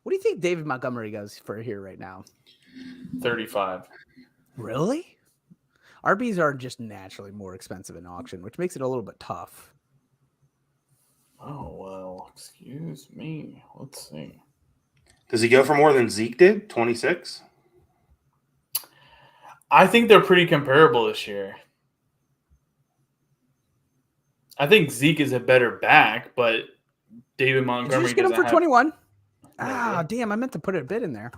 What do you think David Montgomery goes for here right now? 35. Really? RBs are just naturally more expensive in auction, which makes it a little bit tough. Oh, well, excuse me. Let's see. Does he go for more than Zeke did? 26? I think they're pretty comparable this year. I think Zeke is a better back, but David Montgomery. Did you just get him for 21? Ah, damn! I meant to put a bid in there.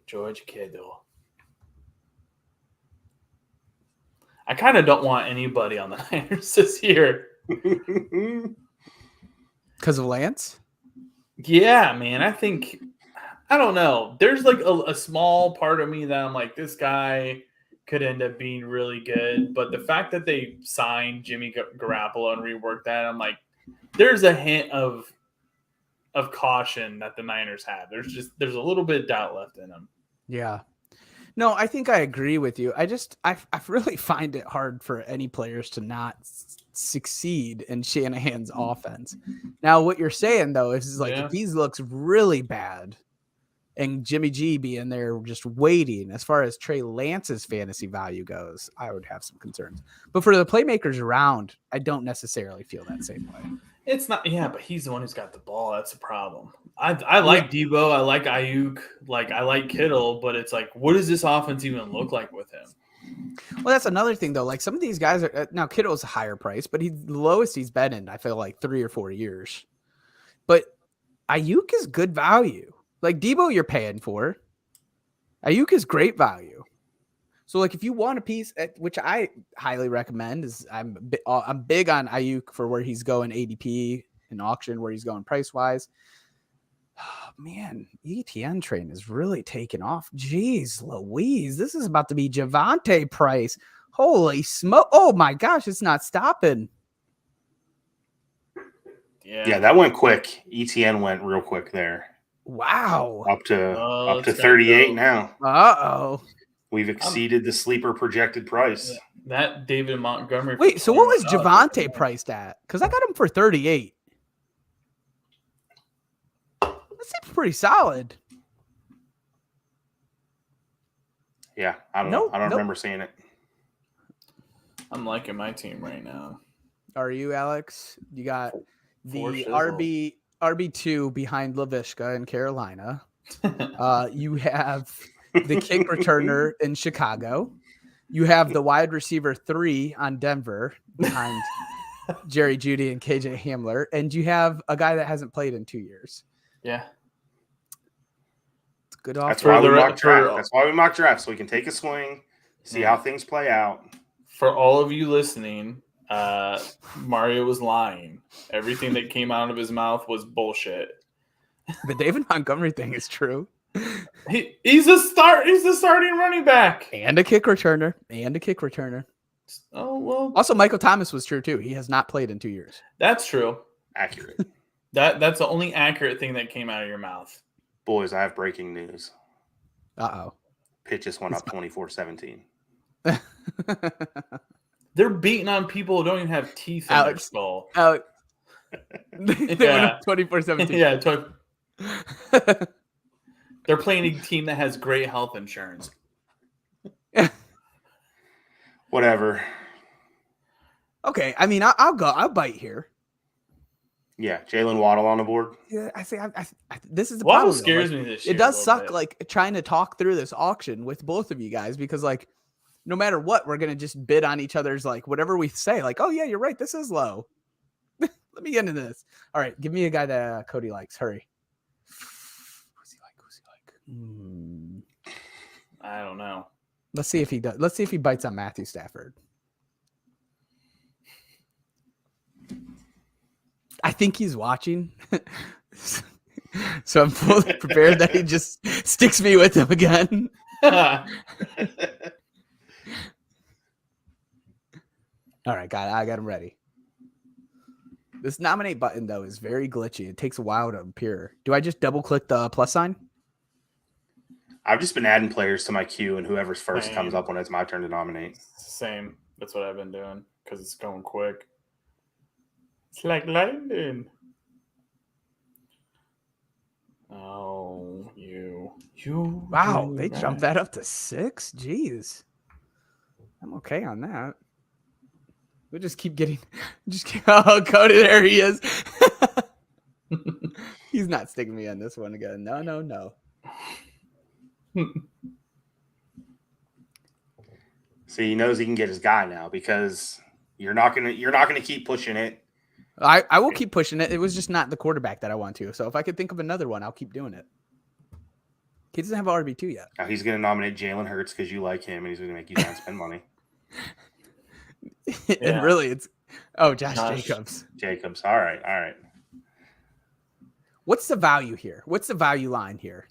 George Kittle. I kind of don't want anybody on the Niners this year. Because of Lance? Yeah, man. I don't know. There's like a small part of me that I'm like, this guy could end up being really good. But the fact that they signed Jimmy Garoppolo and reworked that, I'm like, there's a hint of caution that the Niners have. There's a little bit of doubt left in them. Yeah. No, I think I agree with you. I really find it hard for any players to not succeed in Shanahan's offense. Now, what you're saying though is like if he looks really bad, and Jimmy G being there just waiting, as far as Trey Lance's fantasy value goes, I would have some concerns. But for the playmakers around, I don't necessarily feel that same way. It's not, yeah, but he's the one who's got the ball. That's the problem. I like Debo. I like Ayuk. Like, I like Kittle, but it's like, what does this offense even look like with him? Well, that's another thing, though. Like, some of these guys are now Kittle's a higher price, but he's the lowest he's been in, I feel like 3 or 4 years. But Ayuk is good value. Like, Debo, you're paying for. Ayuk is great value. So, like, if you want a piece, which I highly recommend, is I'm big on Ayuk for where he's going ADP in auction, where he's going price wise. Oh, man, ETN train is really taking off. Jeez, Louise, this is about to be Javonte price. Holy smoke! Oh my gosh, it's not stopping. Yeah, that went quick. ETN went real quick there. Wow, up to 38 now. Uh-oh. We've exceeded the sleeper projected price. Yeah, that David Montgomery. Wait, so what was Javonte priced at? Because I got him for 38. That seems pretty solid. Yeah, I don't Nope, know. I don't nope. remember seeing it. I'm liking my team right now. Are you, Alex? You got For the shizzle. RB2 behind Laviska in Carolina. You have the kick returner in Chicago. You have the wide receiver 3 on Denver behind Jerry Jeudy and KJ Hamler, and you have a guy that hasn't played in 2 years. Yeah. It's good That's offer. why we the- mock draft. for- That's why we mock draft, so we can take a swing, see Yeah. how things play out. For all of you listening, Mario was lying. Everything that came out of his mouth was bullshit. The David Montgomery thing is true. He's the starting running back. And a kick returner. Oh well, Also, Michael Thomas was true too. He has not played in 2 years. that's true. Accurate. That's the only accurate thing that came out of your mouth. Boys, I have breaking news. Uh-oh. Pitt just went up 24-17. They're beating on people who don't even have teeth in their Alex. skull. Alex. They went up 24-17. Yeah, they're playing a team that has great health insurance. Whatever. Okay, I mean, I'll go. I'll bite here. Yeah, Jalen Waddle on the board. Yeah, I say this is the Waddle problem. scares Like, me this year. it does a little suck, bit. like trying to talk through this auction with both of you guys because, like, no matter what, we're gonna just bid on each other's like whatever we say. Like, oh yeah, you're right. This is low. Let me get into this. All right, give me a guy that Cody likes. Hurry. Who's he like? I don't know. Let's see if he does. Let's see if he bites on Matthew Stafford. I think he's watching. So I'm fully prepared that he just sticks me with him again. All right, I got him ready. This nominate button, though, is very glitchy. It takes a while to appear. Do I just double click the plus sign? I've just been adding players to my queue, and whoever's first Same. comes up when it's my turn to nominate. Same. That's what I've been doing because it's going quick. It's like lightning. Oh, you. Wow, they right. jumped that up to 6? Jeez. I'm okay on that. We'll just keep getting... oh, Cody, there he is. He's not sticking me on this one again. No. So he knows he can get his guy now because you're not gonna keep pushing it. I will keep pushing it. It was just not the quarterback that I want to. So if I could think of another one, I'll keep doing it. He doesn't have RB2 yet. Now he's gonna nominate Jalen Hurts because you like him, and he's gonna make you guys spend money. And really, it's Josh Jacobs. Jacobs. All right. What's the value here? What's the value line here?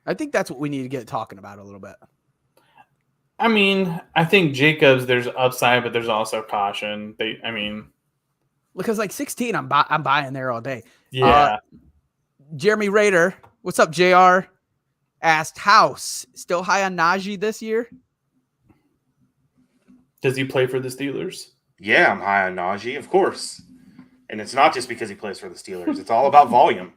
I think that's what we need to get talking about a little bit. I mean, I think Jacobs, there's upside, but there's also caution. Because like 16, I'm buying there all day. Yeah. Jeremy Rader, what's up, JR? Asked House, still high on Najee this year? Does he play for the Steelers? Yeah, I'm high on Najee, of course. And it's not just because he plays for the Steelers. It's all about volume.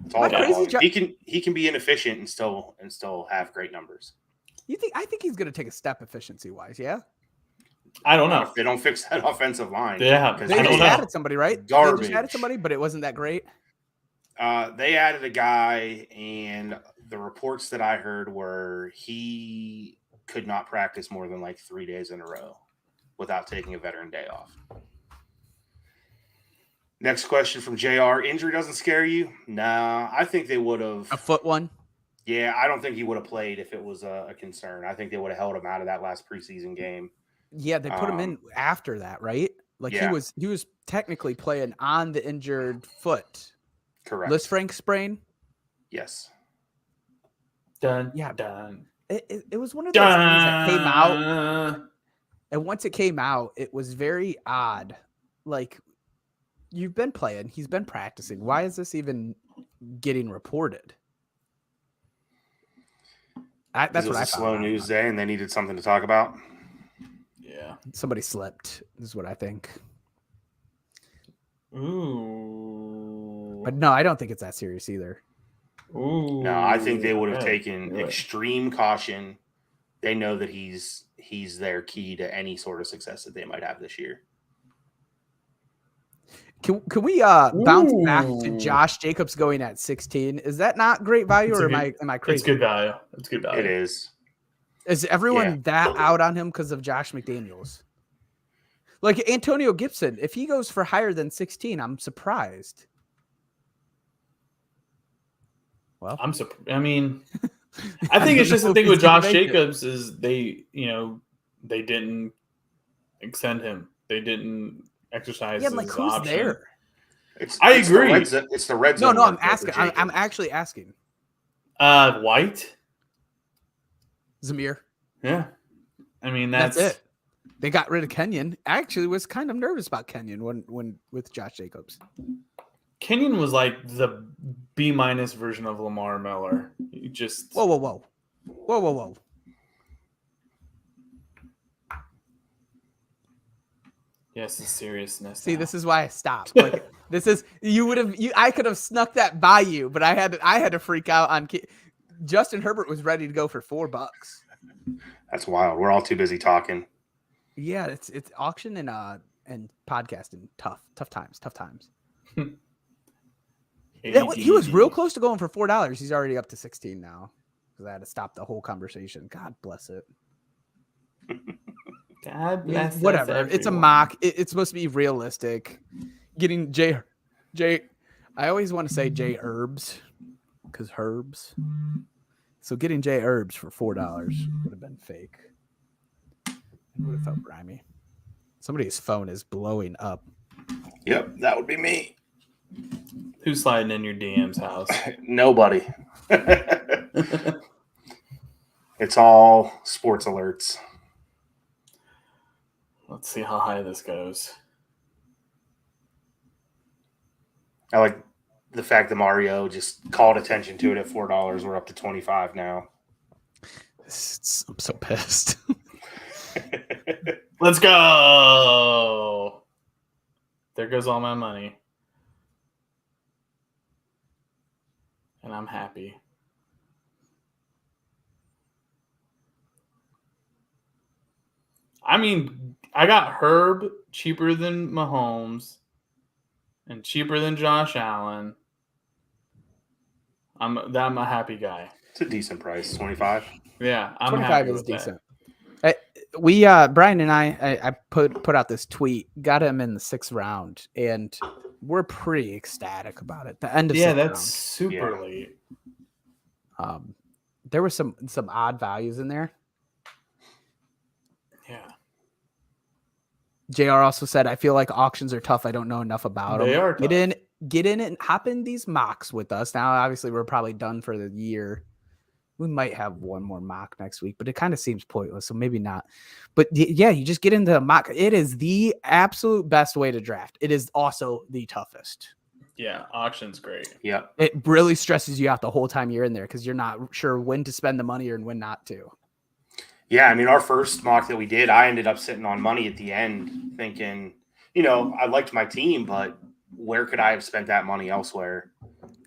It's all about volume. He can be inefficient and still have great numbers. I think he's going to take a step efficiency wise, yeah? I don't know. If they don't fix that offensive line. Yeah, because They I don't just know. added somebody, right? Garbage. They just added somebody, but it wasn't that great. They added a guy, and the reports that I heard were he could not practice more than like 3 days in a row without taking a veteran day off. Next question from JR. Injury doesn't scare you? Nah, I think they would have. A foot one? Yeah, I don't think he would have played if it was a concern. I think they would have held him out of that last preseason game. Yeah, they put him in after that, right? Like yeah. he was technically playing on the injured foot. Correct. Liz Frank sprain? Yes. Done. Yeah. Done. It was one of those things that came out. And once it came out, it was very odd. Like, you've been playing. He's been practicing. Why is this even getting reported? That's what I was a found slow out. news day, and they needed something to talk about. Yeah. Somebody slipped, is what I think. Ooh. But no, I don't think it's that serious either. Ooh, No, I think they would have okay. taken Do it. extreme caution. They know that he's their key to any sort of success that they might have this year. Can we bounce back to Ooh. Josh Jacobs going at 16? Is that not great value, It's or a good- am I It's crazy? good value. It's good value. It is. Is everyone Yeah. that out on him because of Josh McDaniels? Like Antonio Gibson, if he goes for higher than 16, I'm surprised. Well, I mean, I think it's just the thing with Josh Jacobs is they didn't extend him. They didn't exercise Yeah, his like who's option. there? I agree. It's the red No, zone. I'm workload for asking. I'm Jacobs. actually asking. White. Zamir. Yeah. I mean, That's it. They got rid of Kenyon. I actually was kind of nervous about Kenyon when with Josh Jacobs. Kenyon was like the B- version of Lamar Miller. He just Whoa. yes, the seriousness. See, now. this is why I stopped. Like this is I could have snuck that by you, but I had to freak out on Justin Herbert was ready to go for $4. That's wild. We're all too busy talking. Yeah, it's auction and podcasting tough times. He was real close to going for $4. He's already up to 16 now because I had to stop the whole conversation. God bless it. God bless whatever. us, It's a everyone. mock. It's supposed to be realistic. Getting J. I always want to say J Herbs because herbs. So getting J Herbs for $4 would have been fake. It would have felt grimy. Somebody's phone is blowing up. Yep, that would be me. Who's sliding in your DM's house? Nobody. It's all sports alerts. Let's see how high this goes. I like the fact that Mario just called attention to it at $4. We're up to 25 now. I'm so pissed. Let's go. There goes all my money. And I'm happy. I mean, I got Herb cheaper than Mahomes and cheaper than Josh Allen. I'm a happy guy. It's a decent price, 25. Yeah, I'm 25 happy is with decent. that. We Brian and I put out this tweet, got him in the 6th round, and we're pretty ecstatic about it. The end of 6th That's round. super late. There were some odd values in there. Yeah, JR also said, I feel like auctions are tough. I don't know enough about them. They are Get tough. in and hop in these mocks with us. Now, obviously, we're probably done for the year. We might have one more mock next week, but it kind of seems pointless, so maybe not. But yeah, you just get into the mock. It is the absolute best way to draft. It is also the toughest. Yeah, auction's great. Yep. It really stresses you out the whole time you're in there because you're not sure when to spend the money or when not to. Yeah, I mean, our first mock that we did, I ended up sitting on money at the end thinking, I liked my team, but where could I have spent that money elsewhere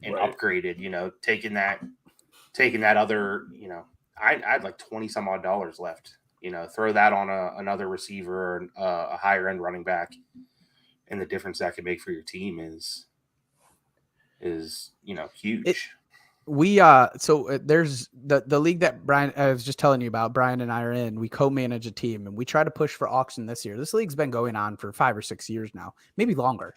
and Right. upgraded, taking that other, I had like 20 some odd dollars left, throw that on another receiver or a higher end running back. And the difference that can make for your team is huge. There's the league that Brian, I was just telling you about, Brian and I are in. We co-manage a team and we try to push for auction this year. This league's been going on for 5 or 6 years now, maybe longer.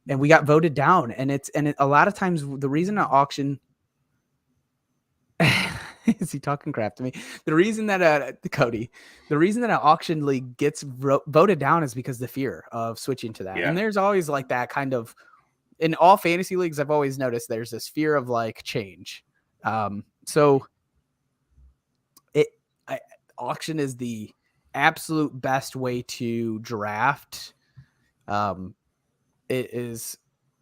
And we got voted down, and a lot of times the reason an auction is he talking crap to me? The reason that Cody, the reason that an auction league gets voted down is because the fear of switching to that. Yeah. And there's always like that kind of, in all fantasy leagues, I've always noticed there's this fear of like change. So auction is the absolute best way to draft. It is,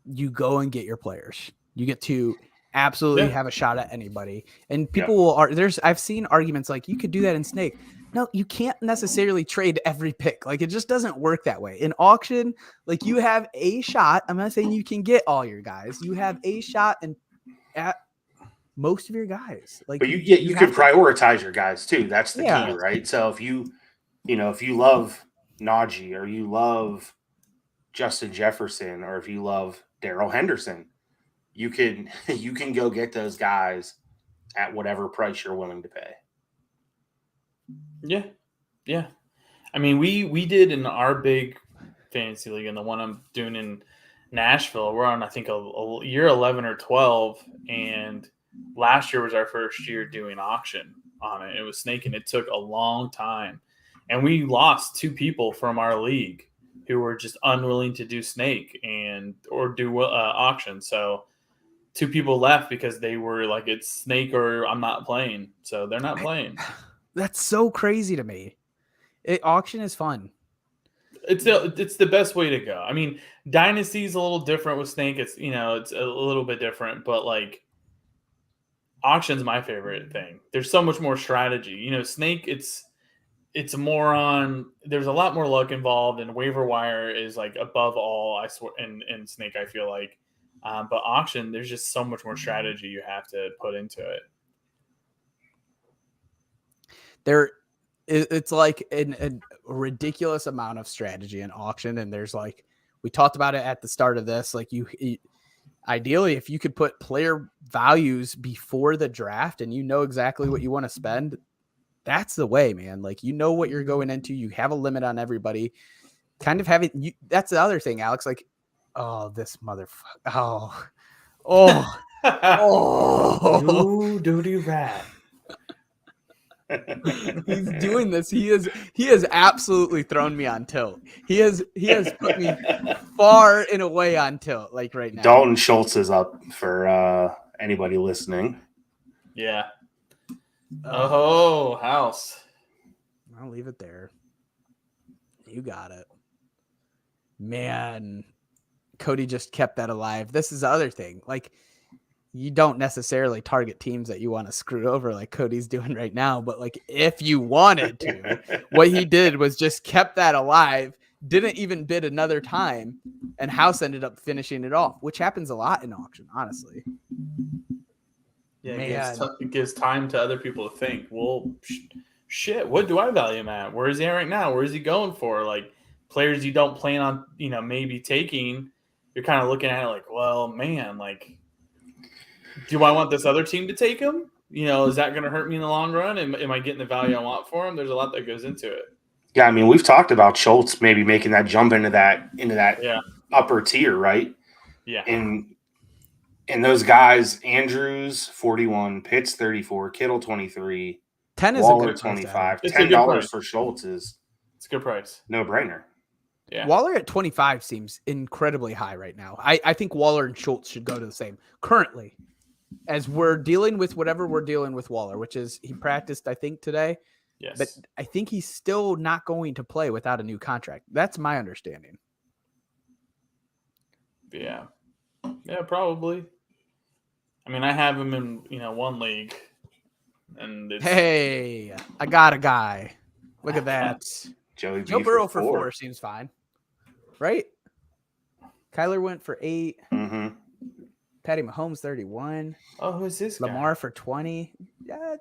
you go and get your players. You get to absolutely Yeah. have a shot at anybody. And people will I've seen arguments like you could do that in Snake. No, you can't necessarily trade every pick. Like it just doesn't work that way. In auction, like you have a shot. I'm not saying you can get all your guys. You have a shot and at most of your guys. Like But you can prioritize your guys too. That's the key, right? So if you love Najee or you love Justin Jefferson or if you love Darrell Henderson, you can go get those guys at whatever price you're willing to pay. Yeah. Yeah. I mean, we did in our big fantasy league and the one I'm doing in Nashville, we're on, I think, a year 11 or 12. And last year was our first year doing auction on it. It was Snake, and it took a long time. And we lost 2 people from our league who were just unwilling to do Snake or do auction. So 2 people left because they were like, it's Snake or I'm not playing. So they're not playing. That's so crazy to me. Auction is fun. It's the best way to go. I mean, Dynasty is a little different with Snake. It's it's a little bit different, but like auction's my favorite thing. There's so much more strategy. Snake, it's more on. There's a lot more luck involved, and waiver wire is like above all. I swear, in Snake, I feel like, but auction, there's just so much more strategy you have to put into it. It's like a ridiculous amount of strategy in auction. And there's like, we talked about it at the start of this, like ideally, if you could put player values before the draft and exactly what you want to spend, that's the way, man. Like, what you're going into, you have a limit on everybody kind of having that's the other thing, Alex, like, oh, this motherfucker. You dirty rat. He's doing this. He has absolutely thrown me on tilt. He has put me far and away on tilt, like right now. Dalton Schultz is up for anybody listening. Yeah. Oh, house. I'll leave it there. You got it. Man, Cody just kept that alive. This is the other thing. Like, you don't necessarily target teams that you want to screw over like Cody's doing right now. But like, if you wanted to, what he did was just kept that alive, didn't even bid another time, and House ended up finishing it off, which happens a lot in auction, honestly. Yeah, it gives time to other people to think, well, shit, what do I value him at? Where is he at right now? Where is he going for? Like, players you don't plan on, maybe taking, you're kind of looking at it like, well, man, like, do I want this other team to take him? Is that going to hurt me in the long run? Am I getting the value I want for him? There's a lot that goes into it. Yeah, I mean, we've talked about Schultz maybe making that jump into that upper tier, right? Yeah. And those guys, Andrews 41, Pitts 34, Kittle 23, 10 is Waller a good 25. It's a good $10 price. for Schultz is It's a good price. no brainer. Yeah. Waller at 25 seems incredibly high right now. I think Waller and Schultz should go to the same currently, as we're dealing with whatever we're dealing with Waller, which is he practiced, I think, today. Yes. But I think he's still not going to play without a new contract. That's my understanding. Yeah. Yeah, probably. I mean, I have him in, one league. And Hey, I got a guy. Look at that. Joe Burrow for 4 seems fine. Right? Kyler went for 8. Mm-hmm. Patty Mahomes 31. Oh, who's this guy? Lamar for 20. Yeah.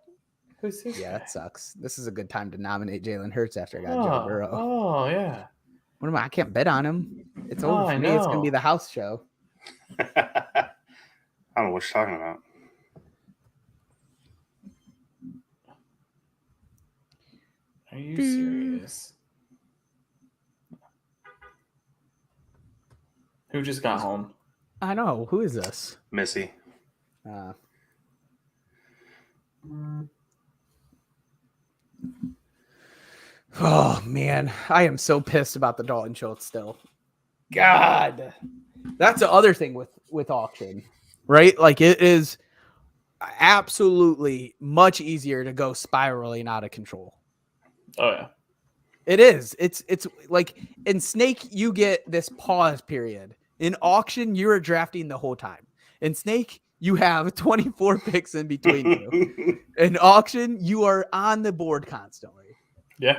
Who's this guy? That sucks. This is a good time to nominate Jalen Hurts after I got Joe Burrow. Oh, yeah. What am I can't bet on him. It's over for me. I It's going to know. be the house show. I don't know what you're talking about. Are you serious? Who just got home? I know. Who is this? Missy. Oh, man. I am so pissed about the Dalton Schultz still. God. That's the other thing with auction, right? Like, it is absolutely much easier to go spiraling out of control. Oh, yeah. It is. It's like in Snake, you get this pause period. In auction, you're drafting the whole time. In Snake, you have 24 picks in between you. In auction, you are on the board constantly. Yeah.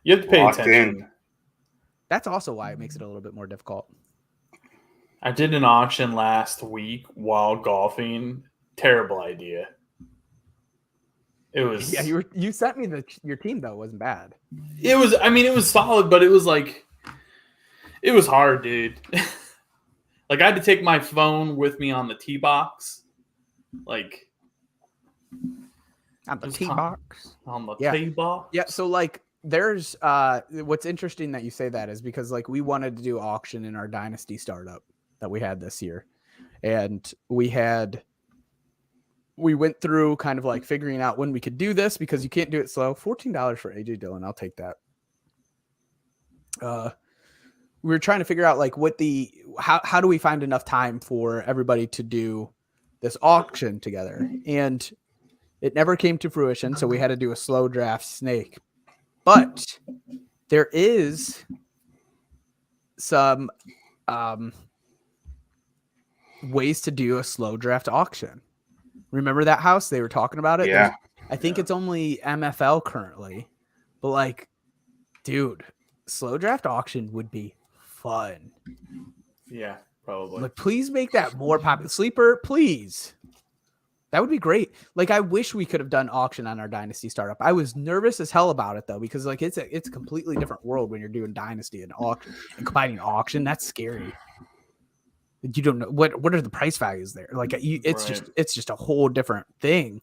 You have to pay Locked attention. in. That's also why it makes it a little bit more difficult. I did an auction last week while golfing. Terrible idea. It was. Yeah, you sent me your team though. It wasn't bad. It was. I mean, it was solid, but it was like, it was hard, dude. Like I had to take my phone with me on the tee box, like On the tee box. on the Yeah. tee box. Yeah, so like there's what's interesting that you say that is because like we wanted to do auction in our dynasty startup that we had this year. And we went through kind of like figuring out when we could do this because you can't do it slow. $14 for AJ Dillon, I'll take that. We were trying to figure out like how do we find enough time for everybody to do this auction together, and it never came to fruition. So we had to do a slow draft snake, but there is some ways to do a slow draft auction. Remember that house? They were talking about it. Yeah. I think it's only MFL currently, but like, dude, slow draft auction would be fun. Yeah, probably. Like, please make that more popular. Sleeper, please. That would be great. Like, I wish we could have done auction on our dynasty startup. I was nervous as hell about it though, because like it's a completely different world when you're doing dynasty and auction and combining auction. That's scary. You don't know what are the price values there. Like it's just a whole different thing.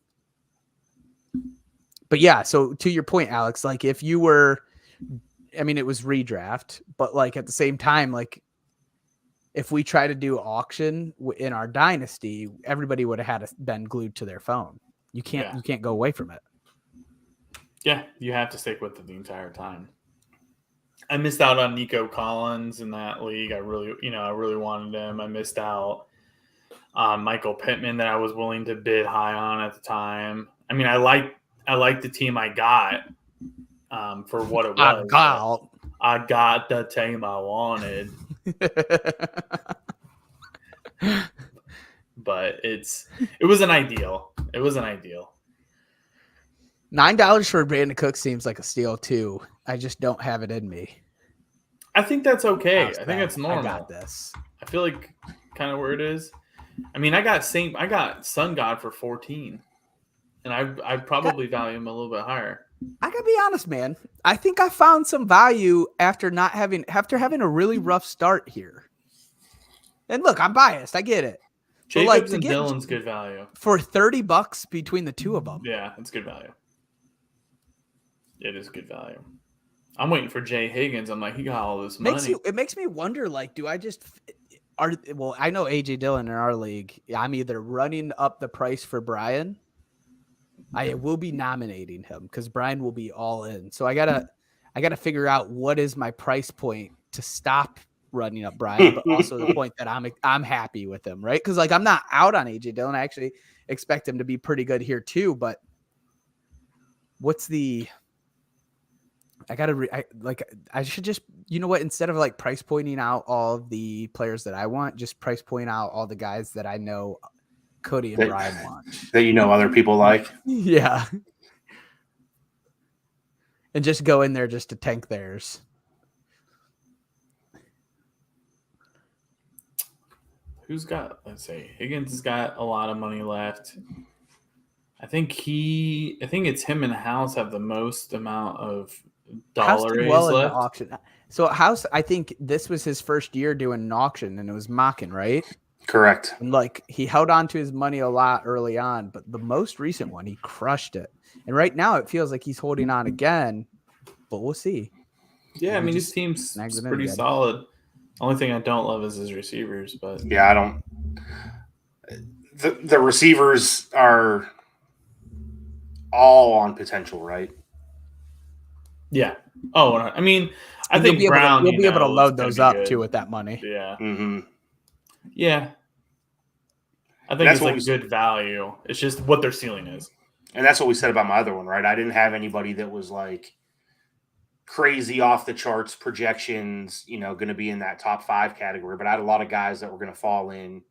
But yeah, so to your point, Alex, like if you were, I mean, it was redraft, but like at the same time, like if we try to do auction in our dynasty, everybody would have been glued to their phone. You can't go away from it. Yeah, you have to stick with it the entire time. I missed out on Nico Collins in that league. I really wanted him. I missed out on Michael Pittman that I was willing to bid high on at the time. I mean, I liked the team I got for what it was. I got the team I wanted. But it was an ideal. It was an ideal. $9 for Brandon Cook seems like a steal too. I just don't have it in me. I think that's okay. I think that's normal. I got this. I feel like kind of where it is. I mean, I got Sun God for 14, and I'd probably value him a little bit higher. I gotta be honest, man. I think I found some value after having a really rough start here. And look, I'm biased. I get it. Jacobs and Dillon's good value for $30 between the two of them. Yeah, it's good value. It is good value. I'm waiting for Jay Higgins. I'm like, he got all this money. It makes me wonder, like, do I just I know AJ Dillon in our league. I'm either running up the price for Brian. I will be nominating him because Brian will be all in. So I gotta figure out what is my price point to stop running up Brian, but also the point that I'm happy with him, right? Because like I'm not out on AJ Dillon. I actually expect him to be pretty good here too. But what's the I should just, you know what, instead of like price pointing out all of the players that I want, just price point out all the guys that I know Cody and Brian want. That you know other people like. Yeah. And just go in there just to tank theirs. Let's say Higgins has got a lot of money left. I think it's him and House have the most amount of dollar raise left. In the auction. So House, I think this was his first year doing an auction, and it was mocking, right? Correct. And like he held on to his money a lot early on, but the most recent one, he crushed it. And right now it feels like he's holding on again, but we'll see. Yeah, I mean his team's pretty solid. Only thing I don't love is his receivers, but yeah, I don't. The receivers are all on potential, right? Yeah. Oh, I mean, I think Brown. You'll be able to load those up too with that money. Yeah. Mm-hmm. Yeah. I think it's like good value. It's just what their ceiling is. And that's what we said about my other one, right? I didn't have anybody that was like crazy off the charts projections, going to be in that top 5 category, but I had a lot of guys that were going to fall in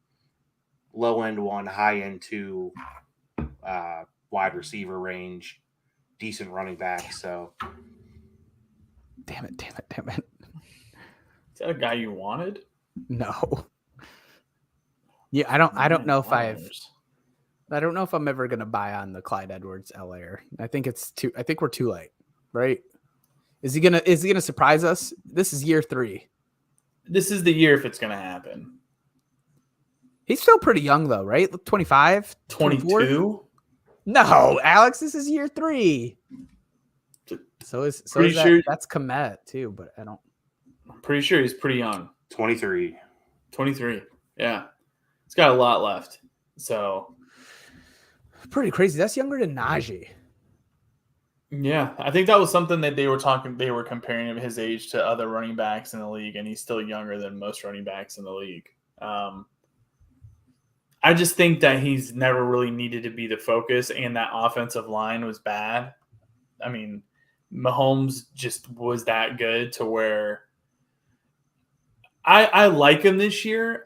low end one, high end two, wide receiver range, decent running back. So, Damn it. Is that a guy you wanted? No. Yeah, I don't know if $9. I don't know if I'm ever gonna buy on the Clyde Edwards-Helaire. I think we're too late, right? Is he gonna surprise us? This is year 3. This is the year if it's gonna happen. He's still pretty young though, right? 25, 22. No, Alex, this is year 3. So is Pretty that, sure- that's Komet too, but I don't. I'm pretty sure he's pretty young. 23. 23. Yeah. He's got a lot left. So Pretty crazy. That's younger than Najee. yeah, I think that was something that they were comparing him his age to other running backs in the league, and he's still younger than most running backs in the league. I just think that he's never really needed to be the focus, and that offensive line was bad. I mean, Mahomes just was that good to where I like him this year.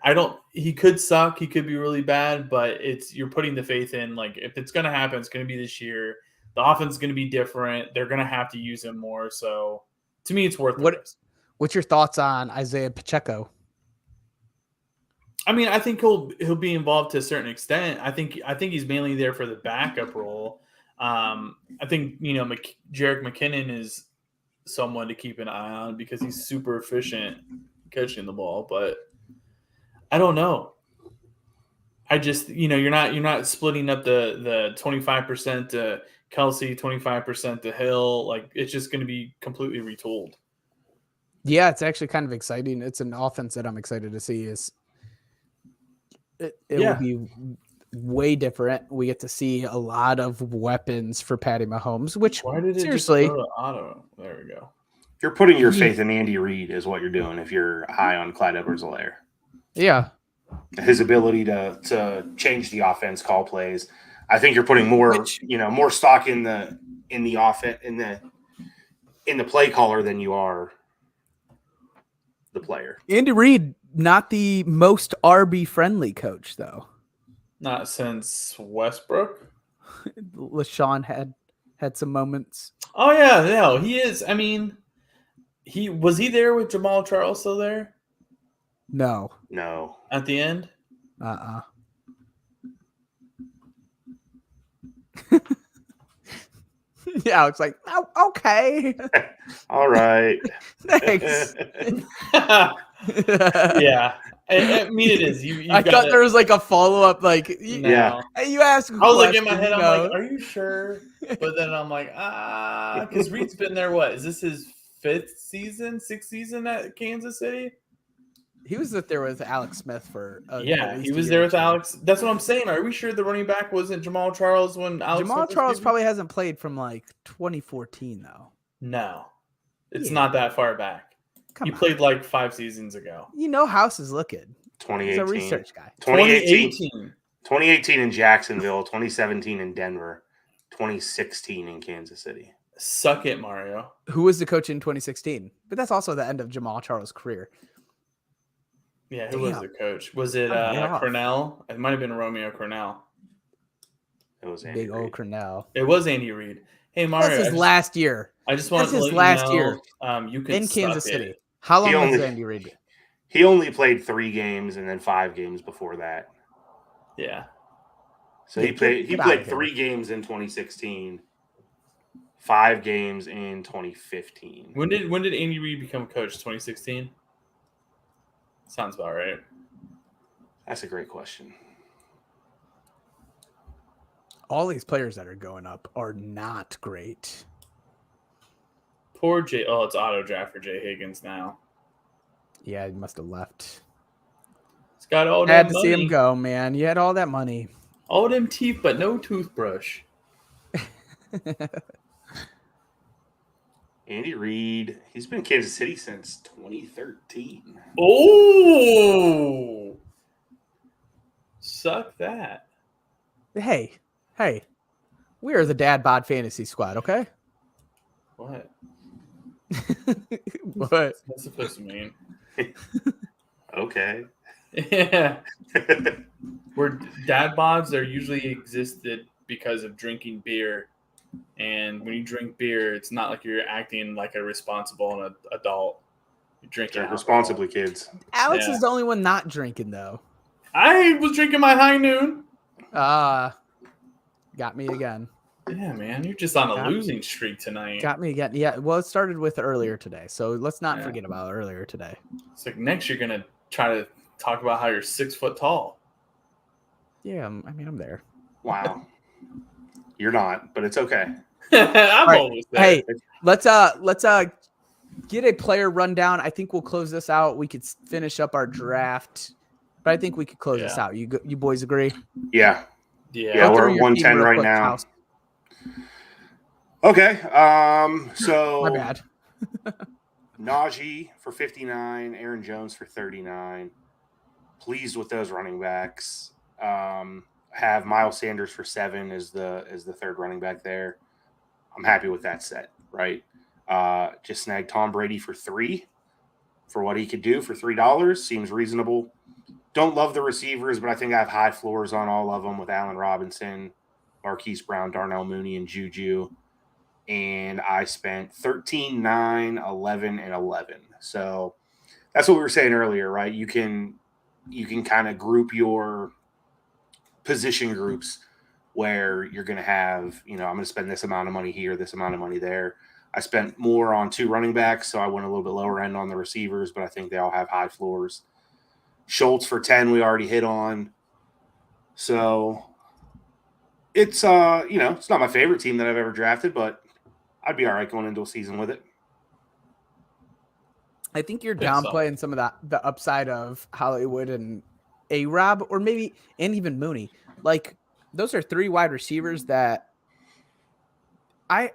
He could suck, he could be really bad, but you're putting the faith in, like, if it's gonna happen, it's gonna be this year. The offense is gonna be different. They're gonna have to use him more. So to me, it's worth the risk. What's your thoughts on Isaiah Pacheco? I mean, I think he'll be involved to a certain extent. I think he's mainly there for the backup role. I think Jerick McKinnon is someone to keep an eye on because he's super efficient catching the ball. But I don't know. I just you're not splitting up the 25% to Kelsey, 25% to Hill. Like, it's just going to be completely retooled. Yeah, it's actually kind of exciting. It's an offense that I'm excited to see. It will be way different. We get to see a lot of weapons for Patty Mahomes, which Why did it seriously, just go to auto? There we go. You're putting your faith in Andy Reid is what you're doing if you're high on Clyde Edwards-Helaire. yeah, His ability to change the offense, call plays. I think you're putting more stock in the offense in the play caller than you are the player. Andy Reid, not the most RB friendly coach though. Not since Westbrook. LaShawn had some moments. Oh yeah, no, he is. I mean, he there with Jamal Charles still there No. at the end. Yeah, it's like, oh, okay. All right. Thanks. Yeah, I mean it is. I thought there was like a follow up, like Yeah. You asked. I was like in my head, I'm like, are you sure? But then I'm like, because Reed's been there. What is this, his 6th season at Kansas City? He was there with Alex Smith for. He was there with Alex. That's what I'm saying. Are we sure the running back wasn't Jamal Charles when Alex? Jamal Charles probably hasn't played from like 2014 though. No, it's not that far back. He played like 5 seasons ago. House is looking. 2018. He's a research guy. 2018 in Jacksonville, 2017 in Denver, 2016 in Kansas City. Suck it, Mario. Who was the coach in 2016? But that's also the end of Jamal Charles' career. Yeah, who was the coach? Was it Cornell? It might have been Romeo Cornell. It was Andy Big Reid. old Cornell. It was Andy Reid. Hey, Mario. That's his last year. I just want to let last you know, year you can in Kansas suck City. it. How long was Andy Reid? He only played 3 games and then 5 games before that. Yeah. So he played 3 games in 2016, 5 games in 2015. When did Andy Reid become coach? 2016? Sounds about right. That's a great question. All these players that are going up are not great. Poor Jay. Oh, it's auto draft for Jay Higgins now. Yeah, he must have left. He's got all that Had to money. see him go, man. You had all that money. All them teeth, but no toothbrush. Andy Reid, he's been in Kansas City since 2013. Oh, suck that. Hey, we are the Dad Bod Fantasy Squad, okay? What? What? What's supposed to mean? Okay. Yeah. Where dad bods are usually existed because of drinking beer. And when you drink beer, it's not like you're acting like a responsible adult. You're drinking Drink alcohol. responsibly, kids. Alex Yeah. is the only one not drinking though. I was drinking my high noon. Got me again. Yeah, man. You're just on a Got- losing streak tonight. Got me again. Yeah, well, it started with earlier today, so let's not Yeah. forget about earlier today. It's like next you're going to try to talk about how you're 6 foot tall. Yeah, I'm there. Wow. You're not, but it's okay. I'm right. always there. Hey, let's get a player rundown. I think we'll close this out. We could finish up our draft, but I think we could close this out. You boys agree? Yeah. Yeah. Yeah, Go we're through at your 110 team real right quick, now. Charles. Okay. So My bad. Najee for 59, Aaron Jones for 39. Pleased with those running backs. Have Miles Sanders for 7 as the third running back there. I'm happy with that set, right? Just snagged Tom Brady for 3 for what he could do for $3. Seems reasonable. Don't love the receivers, but I think I have high floors on all of them with Allen Robinson, Marquise Brown, Darnell Mooney, and Juju. And I spent 13, 9, 11, and 11. So that's what we were saying earlier, right? You can kind of group your position groups where you're going to have, I'm going to spend this amount of money here, this amount of money there. I spent more on 2 running backs, so I went a little bit lower end on the receivers, but I think they all have high floors. Schultz for 10, we already hit on. So it's, it's not my favorite team that I've ever drafted, but I'd be all right going into a season with it. I think you're downplaying some of the upside of Hollywood and A-Rob, or maybe, and even Mooney. Like, those are 3 wide receivers that I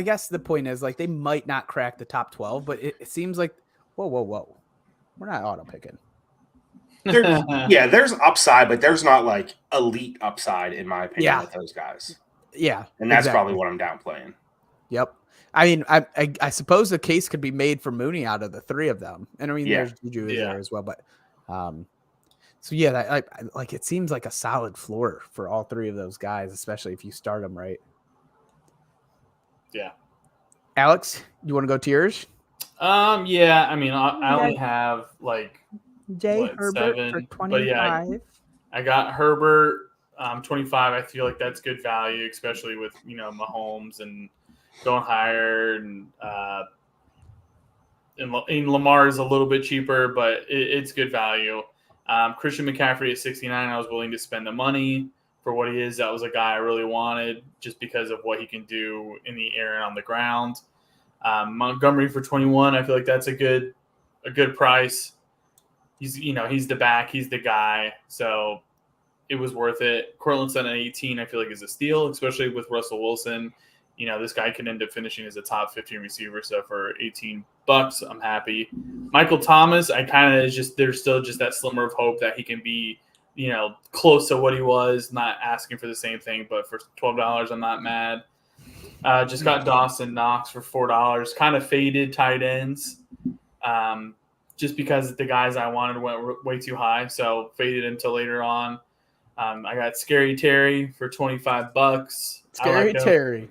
guess the point is, like, they might not crack the top 12, but it seems like, whoa. We're not auto picking. There's upside, but there's not like elite upside in my opinion with those guys. Yeah. And that's probably what I'm downplaying. Yep. I mean, I suppose the case could be made for Mooney out of the 3 of them. And I mean, there's Juju there as well, but so yeah, that, it seems like a solid floor for all 3 of those guys, especially if you start them right. Yeah. Alex, you want to go to yours? Yeah. I mean, I only have like Herbert 7 for 25. But yeah, I got Herbert 25. I feel like that's good value, especially with Mahomes and going higher, and Lamar is a little bit cheaper, but it's good value. Christian McCaffrey at 69, I was willing to spend the money for what he is. That was a guy I really wanted just because of what he can do in the air and on the ground. Montgomery for 21, I feel like that's a good price. He's the back, he's the guy, so it was worth it. Cortland Sutton at 18, I feel like is a steal, especially with Russell Wilson. This guy can end up finishing as a top 15 receiver. So for $18, I'm happy. Michael Thomas, I kind of there's still just that slimmer of hope that he can be, close to what he was, not asking for the same thing, but for $12, I'm not mad. Just got Dawson Knox for $4, kind of faded tight ends. Just because the guys I wanted went way too high. So faded until later on. I got Scary Terry for $25. Terry.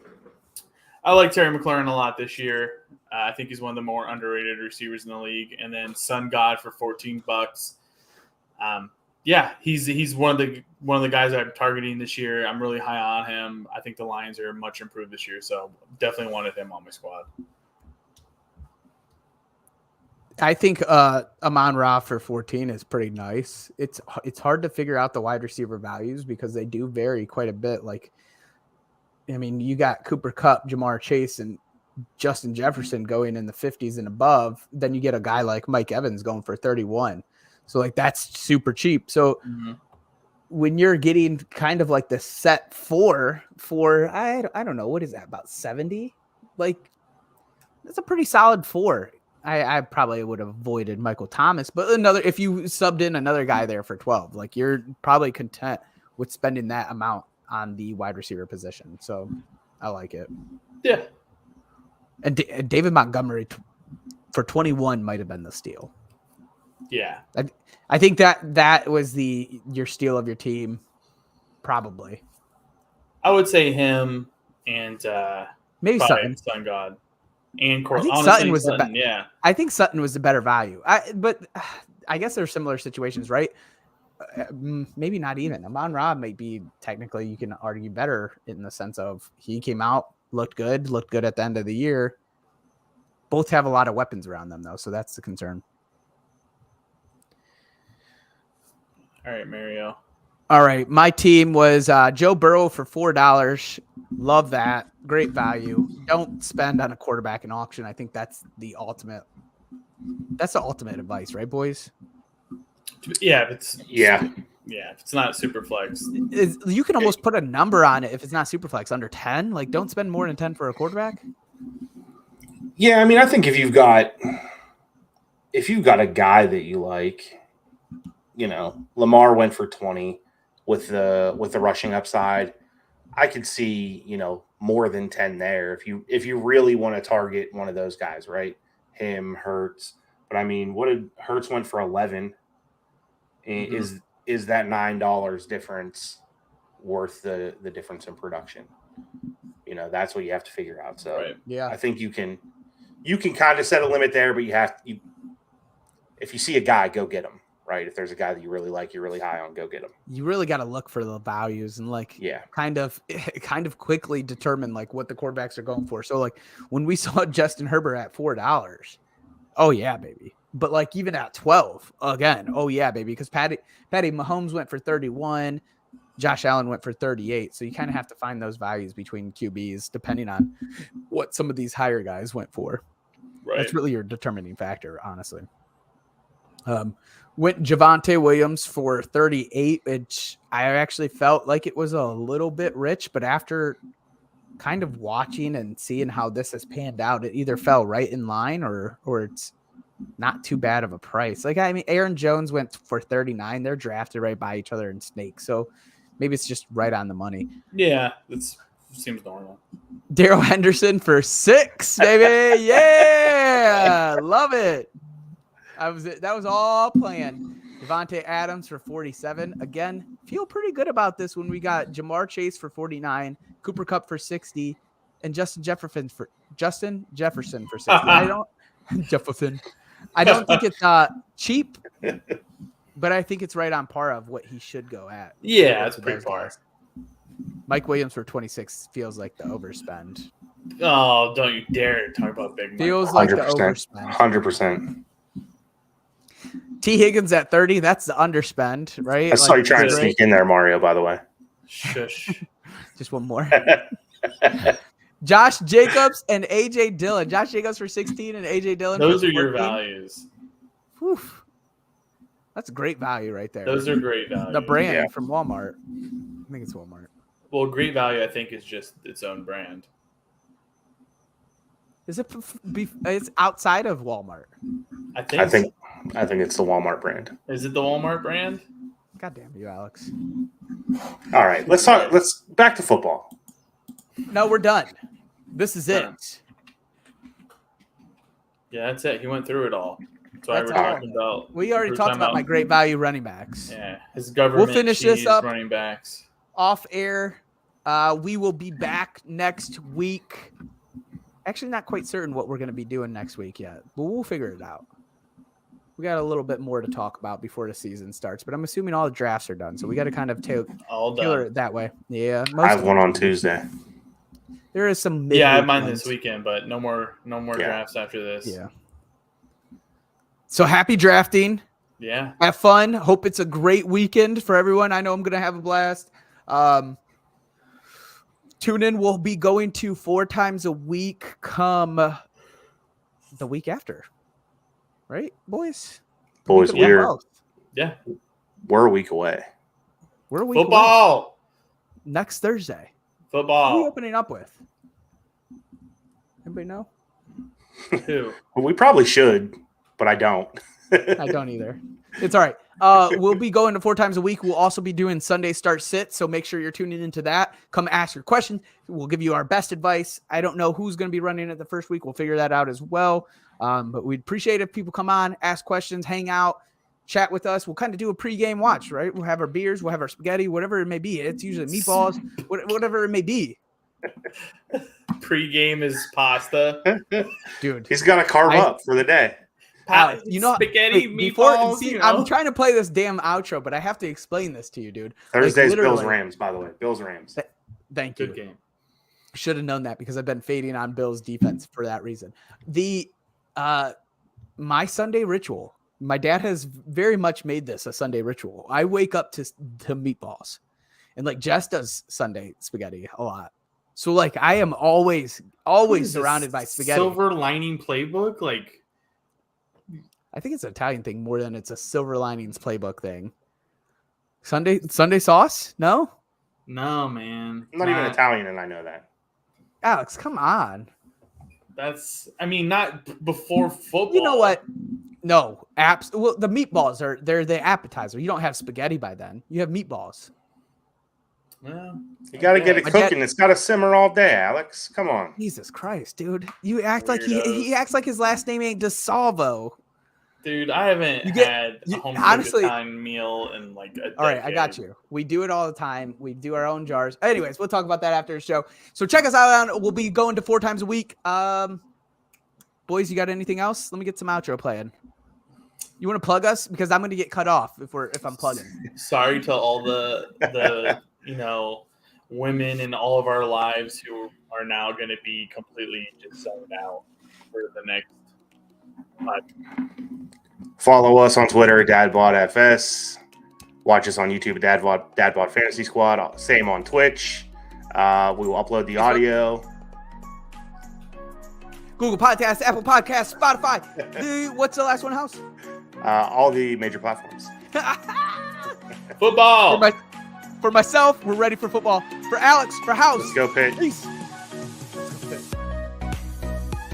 I like Terry McLaurin a lot this year. I think he's one of the more underrated receivers in the league. And then Sun God for $14. He's one of the guys I'm targeting this year. I'm really high on him. I think the Lions are much improved this year, so definitely wanted him on my squad. I think Amon-Ra for 14 is pretty nice. It's hard to figure out the wide receiver values because they do vary quite a bit. Like, I mean, you got Cooper Kupp, Jamar Chase, and Justin Jefferson going in the 50s and above. Then you get a guy like Mike Evans going for 31. So, like, that's super cheap. So when you're getting kind of like the set for I don't know, what is that, about 70? Like, that's a pretty solid 4. I probably would have avoided Michael Thomas, but if you subbed in another guy there for 12, like, you're probably content with spending that amount on the wide receiver position. So I like it. Yeah. And David Montgomery for 21 might have been the steal. Yeah. I think that was your steal of your team, probably. I would say him and Maybe probably Sutton. Sun God. And I think honestly, Sutton was Sutton, yeah. I think Sutton was the better value. But I guess there's similar situations, right? Maybe not even. Amon-Ra may be technically, you can argue, better in the sense of he came out, looked good at the end of the year. Both have a lot of weapons around them, though, so that's the concern. All right, Mario. All right, my team was Joe Burrow for $4. Love that. Great value. Don't spend on a quarterback in auction. I think that's the ultimate. That's the ultimate advice, right, boys? Yeah, if it's not super flex. You can almost put a number on it if it's not super flex, under 10. Like, don't spend more than 10 for a quarterback. Yeah, I mean, I think if you've got a guy that you like, Lamar went for 20 with the rushing upside. I could see, more than 10 there if you really want to target one of those guys, right? Him, Hurts. But I mean, what did Hurts went for 11? Mm-hmm. Is that $9 difference worth the difference in production? That's what you have to figure out. So right. Yeah, I think you can kind of set a limit there, but if you see a guy, go get him. Right. If there's a guy that you really like, you're really high on, go get him. You really got to look for the values and kind of quickly determine what the quarterbacks are going for. So when we saw Justin Herbert at $4, oh yeah, baby. But even at 12, again, oh yeah, baby. Because Patty Mahomes went for 31, Josh Allen went for 38. So you kind of have to find those values between QBs depending on what some of these higher guys went for. Right. That's really your determining factor, honestly. Went Javonte Williams for 38, which I actually felt like it was a little bit rich, but after kind of watching and seeing how this has panned out, it either fell right in line or it's not too bad of a price. Aaron Jones went for 39. They're drafted right by each other in snakes, so maybe it's just right on the money. Yeah, that seems normal. Darrell Henderson for 6, baby. Yeah, love it. That was all planned. Devontae Adams for 47. Again, feel pretty good about this when we got Jamar Chase for 49, Cooper Kupp for 60, and Justin Jefferson for 60. Jefferson. I don't think it's cheap, but I think it's right on par of what he should go at. Yeah, it's pretty far. Mike Williams for 26 feels like the overspend. Oh, don't you dare talk about big Mike. Feels like the overspend. 100%. T. Higgins at 30, that's the underspend, right? I saw you trying to sneak in there, Mario, by the way. Shush. Just one more. Josh Jacobs and A.J. Dillon. Josh Jacobs for 16 and A.J. Dillon for 14. Those are 14. your values. Whew. That's great value right there. Those are great value. The brand from Walmart. I think it's Walmart. Well, great value, I think, is just its own brand. Is it? It's outside of Walmart. I think it's the Walmart brand. Is it the Walmart brand? God damn you, Alex. All right, let's back to football. No, we're done. This is it. Yeah, that's it. He went through it all. So we're talking about. We already talked about my great value running backs. Yeah, his government. We'll finish this up. Running backs off air. We will be back next week. Actually, not quite certain what we're going to be doing next week yet, but we'll figure it out. We got a little bit more to talk about before the season starts, but I'm assuming all the drafts are done, so we got to kind of tailor it that way. Yeah, I have one on Tuesday. There is some. Yeah, I have mine this weekend, but no more drafts after this. Yeah. So happy drafting. Yeah. Have fun. Hope it's a great weekend for everyone. I know I'm going to have a blast. Tune in. We'll be going to 4 times a week come the week after. Right, boys? Boys, we're a week away. We're a week Football. Away. Next Thursday. Football. Who are we opening up with? Anybody know? Who? Well, we probably should, but I don't. I don't either. It's all right. We'll be going to 4 times a week. We'll also be doing Sunday start sit, so make sure you're tuning into that. Come ask your questions. We'll give you our best advice. I don't know who's going to be running it the first week. We'll figure that out as well. But we'd appreciate if people come on, ask questions, hang out, chat with us. We'll kind of do a pregame watch, right? We'll have our beers, we'll have our spaghetti, whatever it may be. It's usually meatballs, whatever it may be. Pre-game is pasta. Dude, He's got to carve up for the day. Alex, you know, spaghetti, wait, meatballs. see, you know. I'm trying to play this damn outro, but I have to explain this to you, dude. Thursday's literally. Bills Rams, by the way. Bills Rams. Thank you. Good game. Should have known that because I've been fading on Bills defense for that reason. The my Sunday ritual. My dad has very much made this a Sunday ritual. I wake up to meatballs, and like Jess does Sunday spaghetti a lot. So like I am always surrounded by spaghetti. Silver lining playbook, like I think it's an Italian thing more than it's a silver linings playbook thing. Sunday sauce? No, man. I'm not even Italian, and I know that. Alex, come on. I mean, not before football. You know what? No, well, the meatballs they're the appetizer. You don't have spaghetti by then. You have meatballs. Well, You got to get it cooking. It's got to simmer all day, Alex. Come on. Jesus Christ, dude. You act like he acts like his last name ain't DeSalvo. Dude, I haven't had a home honestly, time meal in like a decade. All right, I got you. We do it all the time. We do our own jars. Anyways, we'll talk about that after the show. So check us out. We'll be going to 4 times a week. Boys, you got anything else? Let me get some outro playing. You want to plug us? Because I'm going to get cut off if I'm plugging. Sorry to all the women in all of our lives who are now going to be completely just zoned out for the next 5 Follow us on Twitter, DadBodFS. Watch us on YouTube, DadBod Fantasy Squad. Same on Twitch. We will upload the audio. Google Podcasts, Apple Podcasts, Spotify. What's the last one, House? All the major platforms. Football. For myself, we're ready for football. For Alex, for House. Let's go, Pitt. Peace.